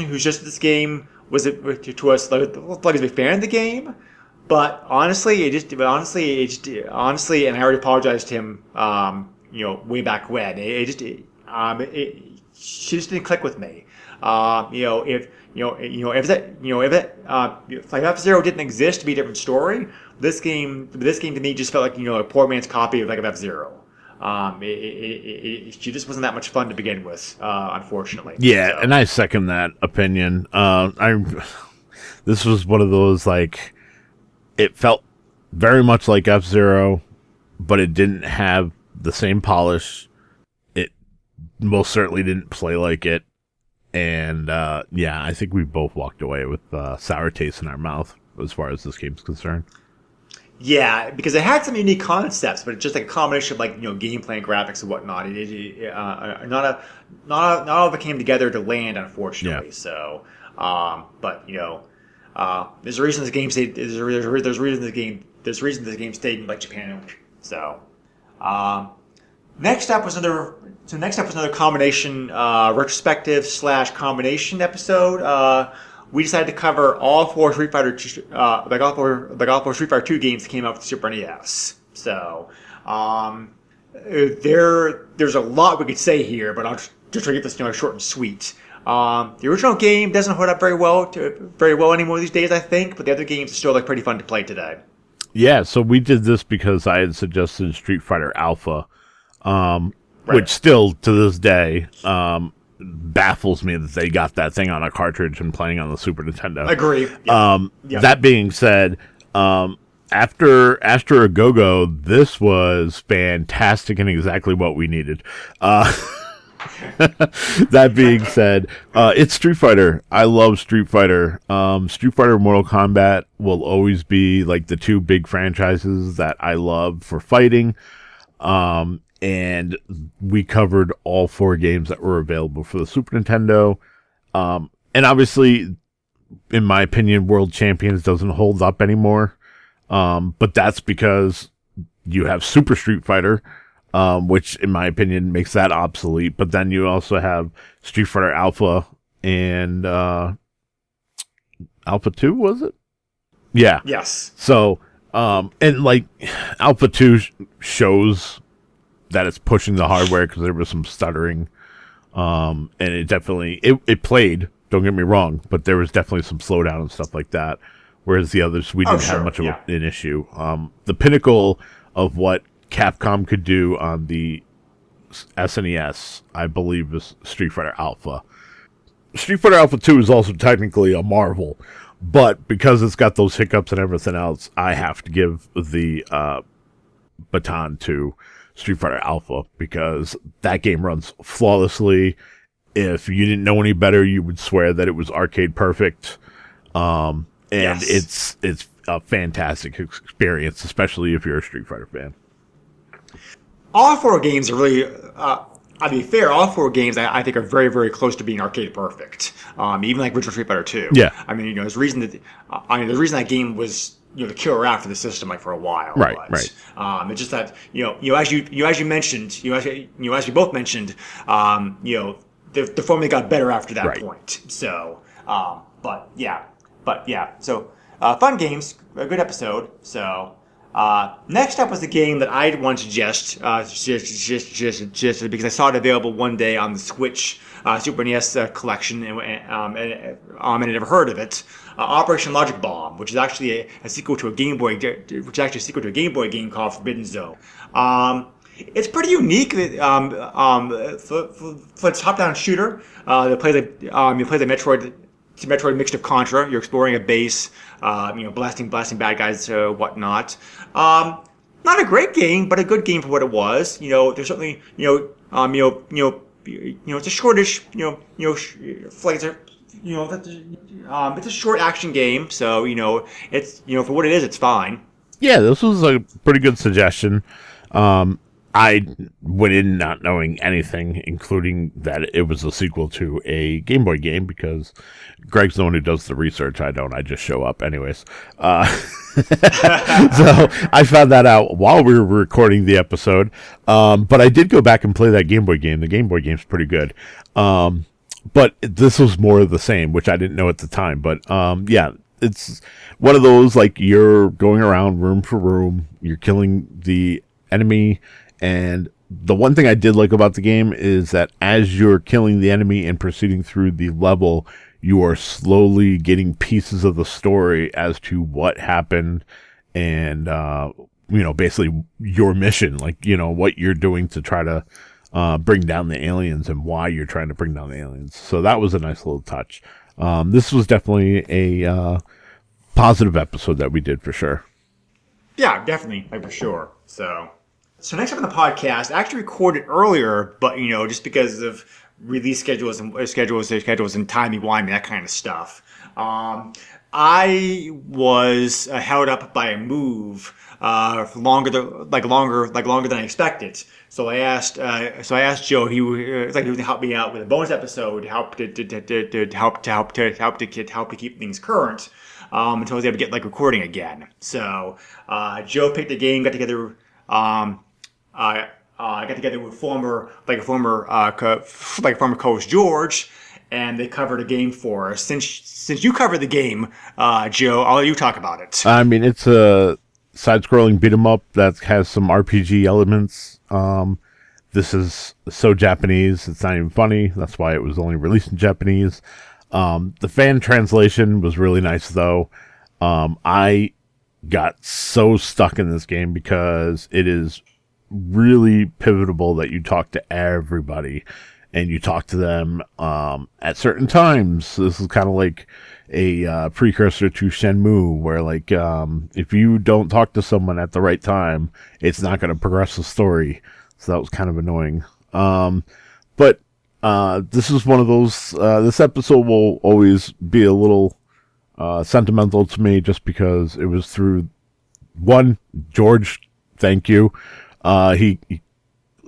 who suggested this game was to us like a big fan of the game, but honestly, and I already apologized to him, way back when. She just didn't click with me. If F-Zero didn't exist, to be a different story. This game to me just felt like a poor man's copy of F-Zero. She just wasn't that much fun to begin with, unfortunately. Yeah, so. And I second that opinion. This was one of those, it felt very much like F-Zero, but it didn't have the same polish. It most certainly didn't play like it. And, I think we both walked away with sour taste in our mouth as far as this game's concerned. Yeah, because it had some unique concepts, but it's just a combination of gameplay and graphics and whatnot. Not all of it came together to land, unfortunately. Yeah. So, there's a reason this game stayed. There's reason this game stayed in Japan. So, next up was another combination retrospective / combination episode. We decided to cover all 4 Street Fighter 2 games that came out for the Super NES. So, there's a lot we could say here, but I'll just try to get this short and sweet. The original game doesn't hold up very well anymore these days, I think, but the other games are still pretty fun to play today. Yeah, so we did this because I had suggested Street Fighter Alpha, which still to this day baffles me that they got that thing on a cartridge and playing on the Super Nintendo. Agree. Yep. That being said, after Astro Go-Go, this was fantastic and exactly what we needed. That being said, it's Street Fighter. I love Street Fighter. Street Fighter and Mortal Kombat will always be the 2 big franchises that I love for fighting. And we covered all 4 games that were available for the Super Nintendo. And obviously, in my opinion, World Champions doesn't hold up anymore. But that's because you have Super Street Fighter, which in my opinion makes that obsolete. But then you also have Street Fighter Alpha and Alpha 2, was it? Yeah. Yes. So, and Alpha 2 shows that it's pushing the hardware because there was some stuttering. And it definitely, it played, don't get me wrong, but there was definitely some slowdown and stuff like that. Whereas the others, we didn't have much of an issue. The pinnacle of what Capcom could do on the SNES, I believe, is Street Fighter Alpha. Street Fighter Alpha 2 is also technically a marvel. But because it's got those hiccups and everything else, I have to give the baton to Street Fighter Alpha, because that game runs flawlessly. If you didn't know any better, you would swear that it was arcade perfect. And Yes. it's a fantastic experience, especially if you're a Street Fighter fan. All 4 games are really, to be fair, all 4 games I think are very, very close to being arcade perfect. Even like Virtual Street Fighter 2. Yeah. I mean, there's a reason that, the reason that game was, the killer app for the system, like for a while. Right, but, right. It's just that, as you mentioned, as we both mentioned, the formula got better after that Right. point. So, but yeah. So, fun games, a good episode. So, next up was the game that I want to suggest, just because I saw it available one day on the Switch Super NES collection, and I never heard of it. Operation Logic Bomb, which is actually a sequel to a Game Boy, game called Forbidden Zone. It's pretty unique for its top-down shooter. You play the Metroid mixed of Contra. You're exploring a base, blasting bad guys, whatnot. Not a great game, but a good game for what it was. There's certainly, it's a shortish, flights. It's a short action game, so it's for what it is, it's fine. Yeah, this was a pretty good suggestion. I went in not knowing anything, including that it was a sequel to a Game Boy game, because Greg's the one who does the research. I don't. I just show up anyways. So I found that out while we were recording the episode. But I did go back and play that Game Boy game. The Game Boy game's pretty good. But this was more of the same, which I didn't know at the time. But yeah, it's one of those, like, you're going around room for room, you're killing the enemy. And the one thing I did like about the game is that as you're killing the enemy and proceeding through the level, you are slowly getting pieces of the story as to what happened and, basically your mission, like, what you're doing to try to bring down the aliens and why you're trying to bring down the aliens. So that was a nice little touch. This was definitely a positive episode that we did, for sure. Yeah, definitely, for sure. So next up on the podcast, I actually recorded earlier, but just because of release schedules and timey-wimey, that kind of stuff. I was held up by a move for longer than I expected. So I asked Joe. He would help me out with a bonus episode to help to keep things current until I was able to get recording again. So Joe picked a game, got together. I got together with former co-host George, and they covered a game for us. Since you covered the game, Joe, I'll let you talk about it. I mean, it's a side-scrolling beat-em-up that has some RPG elements. This is so Japanese, it's not even funny. That's why it was only released in Japanese. The fan translation was really nice, though. I got so stuck in this game because it is really pivotal that you talk to everybody, and you talk to them at certain times. This is kind of like a precursor to Shenmue, where if you don't talk to someone at the right time, it's not going to progress the story. So that was kind of annoying. But this is one of those. This episode will always be a little sentimental to me, just because it was through George. Thank you. He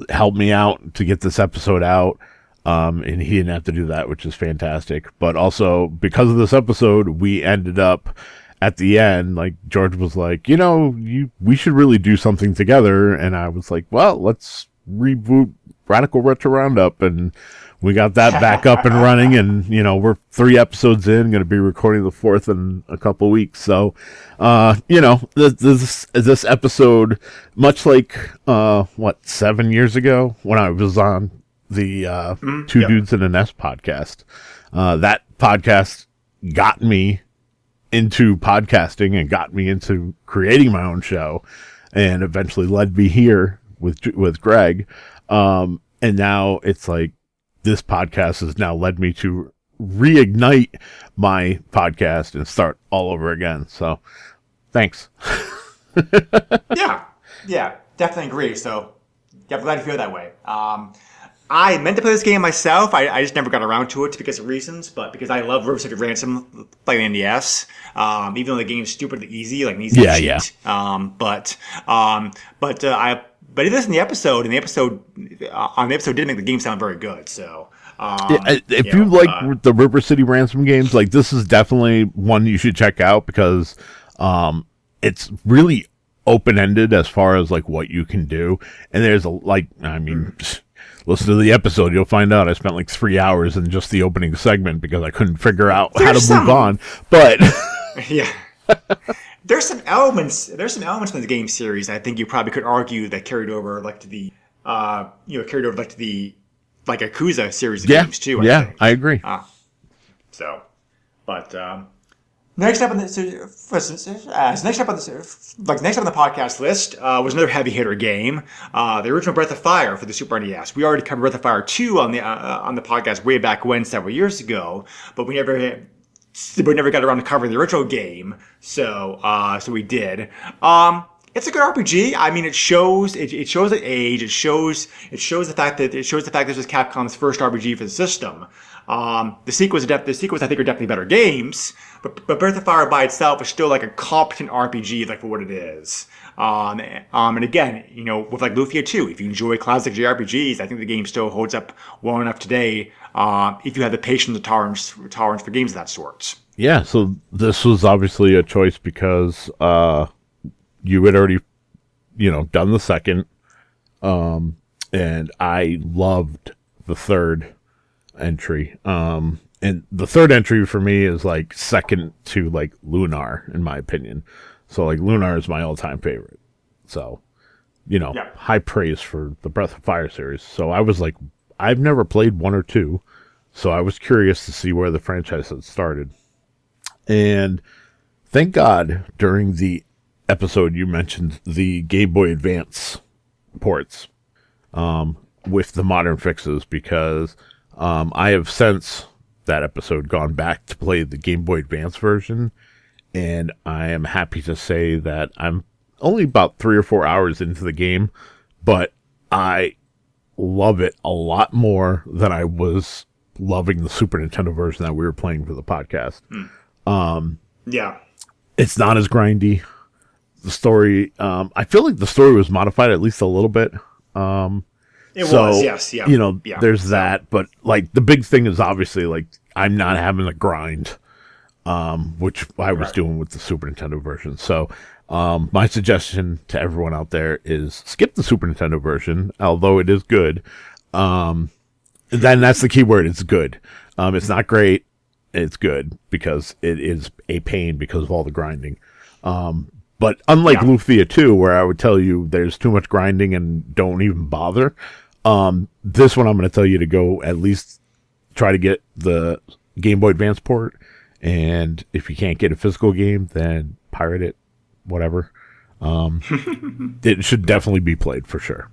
helped me out to get this episode out, and he didn't have to do that, which is fantastic. But also, because of this episode, we ended up at the end, George was like, we should really do something together. And I was like, well, let's reboot Radical Retro Roundup, and we got that back up and running, and we're 3 episodes in, going to be recording the 4th in a couple weeks. So, this episode, much like 7 years ago when I was on the Two Dudes in a Nest podcast, that podcast got me into podcasting and got me into creating my own show, and eventually led me here with Greg. And now it's like, this podcast has now led me to reignite my podcast and start all over again. So thanks. Yeah, definitely agree. So, yeah, I'm glad you feel that way. I meant to play this game myself. I just never got around to it because of reasons, but because I love River City Ransom playing the NES, even though the game's stupidly easy, like an easy cheat. But it is in the episode, and the episode did make the game sound very good. So, if you like the River City Ransom games, like this is definitely one you should check out because it's really open-ended as far as like what you can do, and there's listen to the episode, you'll find out I spent like 3 hours in just the opening segment because I couldn't figure out how to move on. But yeah, there's some elements from the game series I think you probably could argue that carried over like to the Yakuza series of games too. I agree. Next up on the podcast list was another heavy hitter game, the original Breath of Fire for the Super NES. We already covered Breath of Fire 2 on the podcast way back when, several years ago, but we never got around to covering the original game. So we did. It's a good RPG. I mean, it shows its age. It shows the fact that this was Capcom's first RPG for the system. The sequels I think are definitely better games, but Breath of Fire by itself is still like a competent RPG, like for what it is. And again, with like Lufia 2, if you enjoy classic JRPGs, I think the game still holds up well enough today. If you have the patience and tolerance for games of that sort. Yeah. So this was obviously a choice because you had already, done the second, and I loved the third entry. And the third entry for me is like second to like Lunar in my opinion. So like Lunar is my all-time favorite. So, high praise for the Breath of Fire series. So I was like, I've never played 1 or 2, so I was curious to see where the franchise had started. And thank God during the episode you mentioned the Game Boy Advance ports with the modern fixes because I have since that episode gone back to play the Game Boy Advance version, and I am happy to say that I'm only about 3 or 4 hours into the game, but I love it a lot more than I was loving the Super Nintendo version that we were playing for the podcast. It's not as grindy. The story, I feel like the story was modified at least a little bit. There's that, but like the big thing is obviously like I'm not having a grind, which I was doing with the Super Nintendo version. So, my suggestion to everyone out there is skip the Super Nintendo version, although it is good. Then that's the key word. It's good. It's not great. It's good because it is a pain because of all the grinding. But unlike Lufia 2, where I would tell you there's too much grinding and don't even bother, this one I'm going to tell you to go at least try to get the Game Boy Advance port, and if you can't get a physical game, then pirate it, whatever. It should definitely be played for sure.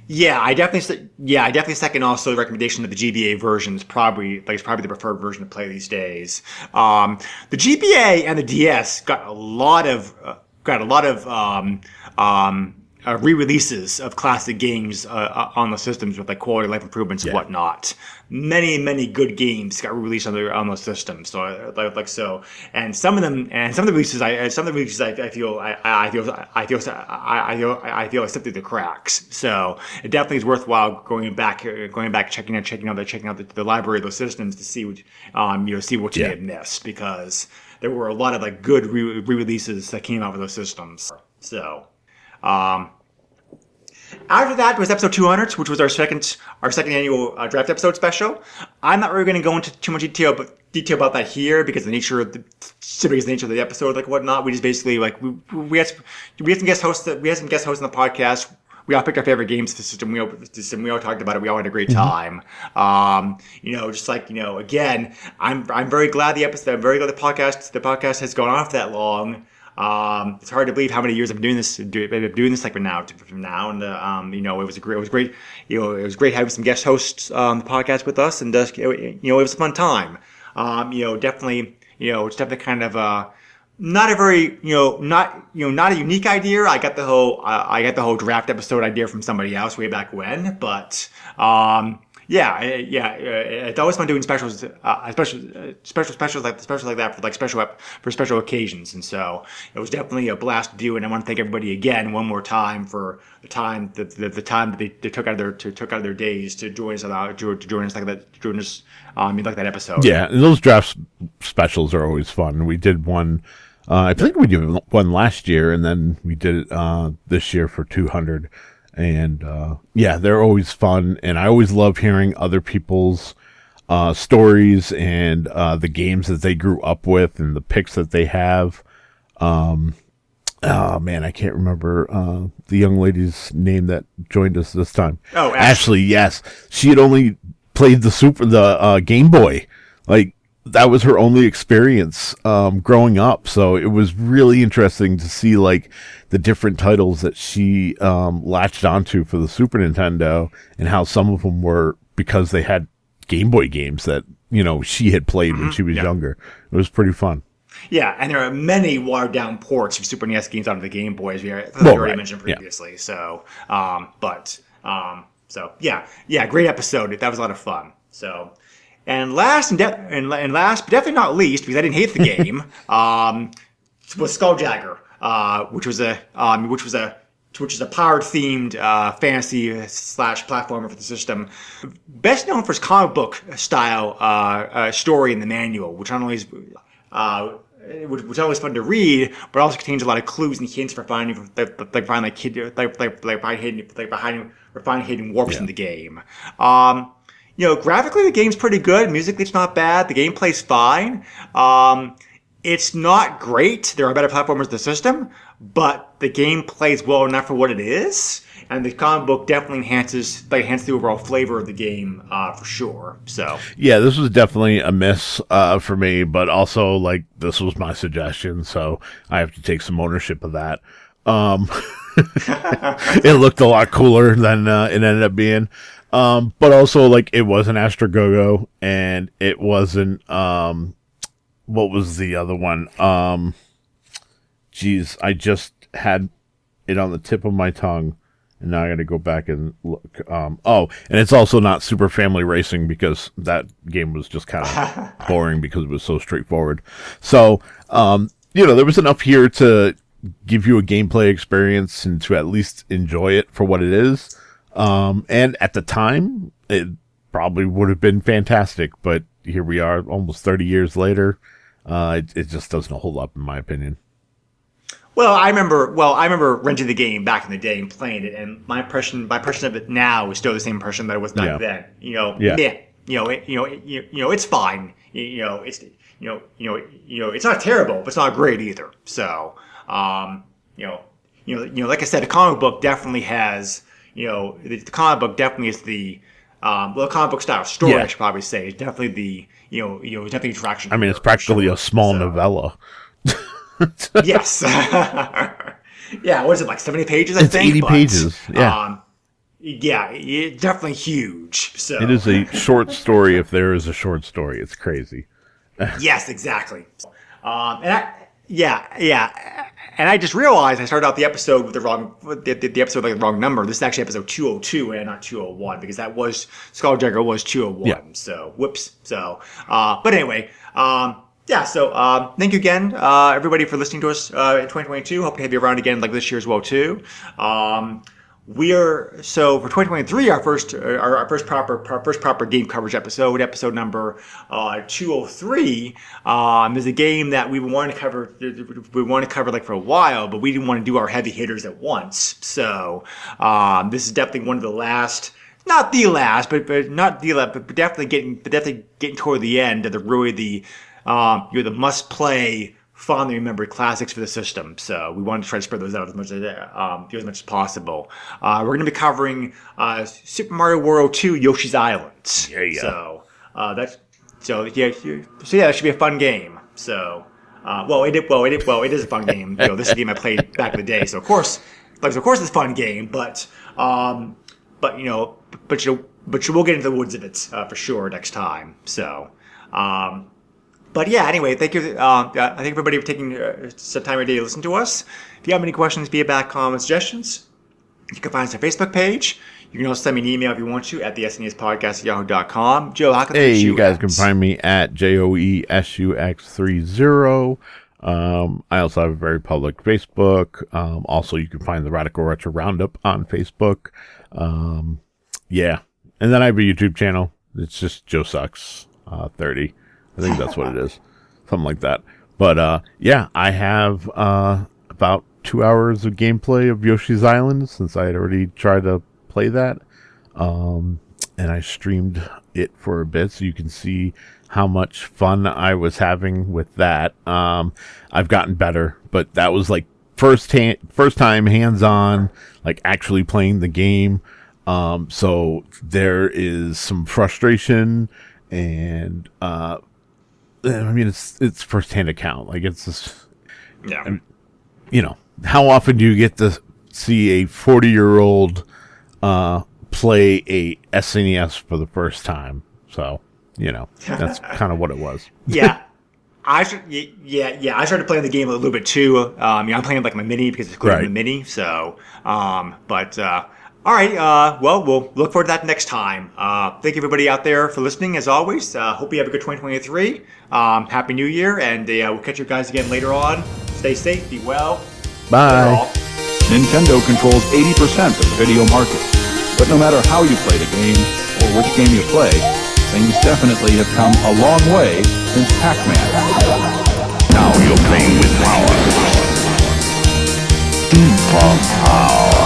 I definitely second also the recommendation that the GBA version is probably the preferred version to play these days. The GBA and the DS got a lot of re-releases of classic games on the systems with like quality of life improvements and whatnot. Many good games got released on those systems. So and some of the releases I feel slipped through the cracks. So it definitely is worthwhile going back, checking out the library of those systems to see what you may have missed, because there were a lot of like good re-releases that came out of those systems. So. After that was episode 200, which was our second annual draft episode special. I'm not really going to go into too much detail about that here because of the nature of the episode, like whatnot. We just basically like we had some guest hosts on the podcast. We all picked our favorite games for the system. We all talked about it. We all had a great time. Again, I'm very glad the podcast has gone on for that long. It's hard to believe how many years I've been doing this. Like from now, and it was great. It was great having some guest hosts on the podcast with us, and it was a fun time. Definitely, it's definitely kind of not a very, not a unique idea. I got the whole draft episode idea from somebody else way back when, but it's always fun doing specials like that for special occasions, and so it was definitely a blast to do. And I want to thank everybody again one more time for the time that they took out of their days to join us like that episode. Yeah, and those draft specials are always fun. We did one. I think we did one last year, and then we did it this year for 200. And they're always fun, and I always love hearing other people's stories and the games that they grew up with and the picks that they have. Oh man, I can't remember the young lady's name that joined us this time. Oh, Ashley, yes, she had only played the Game Boy. Like, that was her only experience growing up, so it was really interesting to see like the different titles that she latched onto for the Super Nintendo, and how some of them were because they had Game Boy games that she had played when she was younger. It was pretty fun. Yeah, and there are many watered down ports of Super NES games onto the Game Boy, as we already mentioned previously. Yeah. So, great episode. That was a lot of fun. So. And last but definitely not least, because I didn't hate the game, was Skulljagger, which is a powered themed fantasy / platformer for the system. Best known for its comic book style story in the manual, which not only is fun to read, but also contains a lot of clues and hints for finding hidden warps in the game. Graphically the game's pretty good. Musically it's not bad. The gameplay's fine. It's not great. There are better platformers in the system, but the game plays well enough for what it is. And the comic book definitely enhances the overall flavor of the game for sure. So yeah, this was definitely a miss for me, but also like this was my suggestion, so I have to take some ownership of that. It looked a lot cooler than it ended up being. But also, like, it wasn't Astrogogo, and it wasn't, what was the other one? I just had it on the tip of my tongue, and now I gotta go back and look. And it's also not Super Family Racing, because that game was just kind of boring because it was so straightforward. So, there was enough here to give you a gameplay experience and to at least enjoy it for what it is. And at the time, it probably would have been fantastic, but here we are almost 30 years later. It just doesn't hold up in my opinion. Well, I remember renting the game back in the day and playing it, and my impression of it now is still the same impression that it was back then. It's fine. It's not terrible, but it's not great either. So, like I said, the comic book definitely has. The comic book definitely is the comic book style story. I should probably say is definitely the definitely attraction. I mean, it's practically a small novella. Yes. Yeah. What is it, like 70 pages? It's 80 pages. Yeah. It's definitely huge. So it is a short story. If there is a short story, it's crazy. Yes, exactly. And I just realized I started out the episode with the wrong number. This is actually episode 202 and not 201, because that was Skulljagger was 201. Yeah. So whoops. So but anyway, so thank you again, everybody, for listening to us in 2022. Hope to have you around again like this year as well too. For 2023, our first proper game coverage episode number 203, is a game that we wanted to cover. We wanted to cover like for a while, but we didn't want to do our heavy hitters at once. So this is definitely one of the last. Not the last, but definitely getting toward the end of the must play, fondly remembered classics for the system. So we wanted to try to spread those out as much as possible. We're going to be covering Super Mario World 2 Yoshi's Island. Yeah. So that should be a fun game. So It is a fun game. This is a game I played back in the day, so of course it's a fun game. But you will get into the woods of it for sure next time. So, but yeah. Anyway, thank you. I thank everybody for taking some time of your day to listen to us. If you have any questions, feedback, comments, suggestions, you can find us on our Facebook page. You can also send me an email if you want to at the SNESpodcast@yahoo.com. Joe, how can Hey, you guys can find me at JOESUX30. I also have a very public Facebook. Also, you can find the Radical Retro Roundup on Facebook. Yeah. And then I have a YouTube channel. It's just Joe Sucks 30. I think that's what it is. Something like that. But yeah, I have about 2 hours of gameplay of Yoshi's Island since I had already tried to play that. And I streamed it for a bit so you can see how much fun I was having with that. I've gotten better, but that was like first time hands-on, like actually playing the game. So there is some frustration and I mean it's first-hand account. Like it's just, Yeah. How often do you get to see a 40-year-old play a SNES for the first time? So, that's kind of what it was. Yeah. I started playing the game a little bit too. I'm playing like my mini because it's included in the mini. So, all right. Well, we'll look forward to that next time. Thank you everybody out there for listening. As always, hope you have a good 2023. Happy New Year, and we'll catch you guys again later on. Stay safe, be well. Bye. Nintendo controls 80% of the video market. But no matter how you play the game, or which game you play, things definitely have come a long way since Pac-Man. Now you're playing with power. Deep power.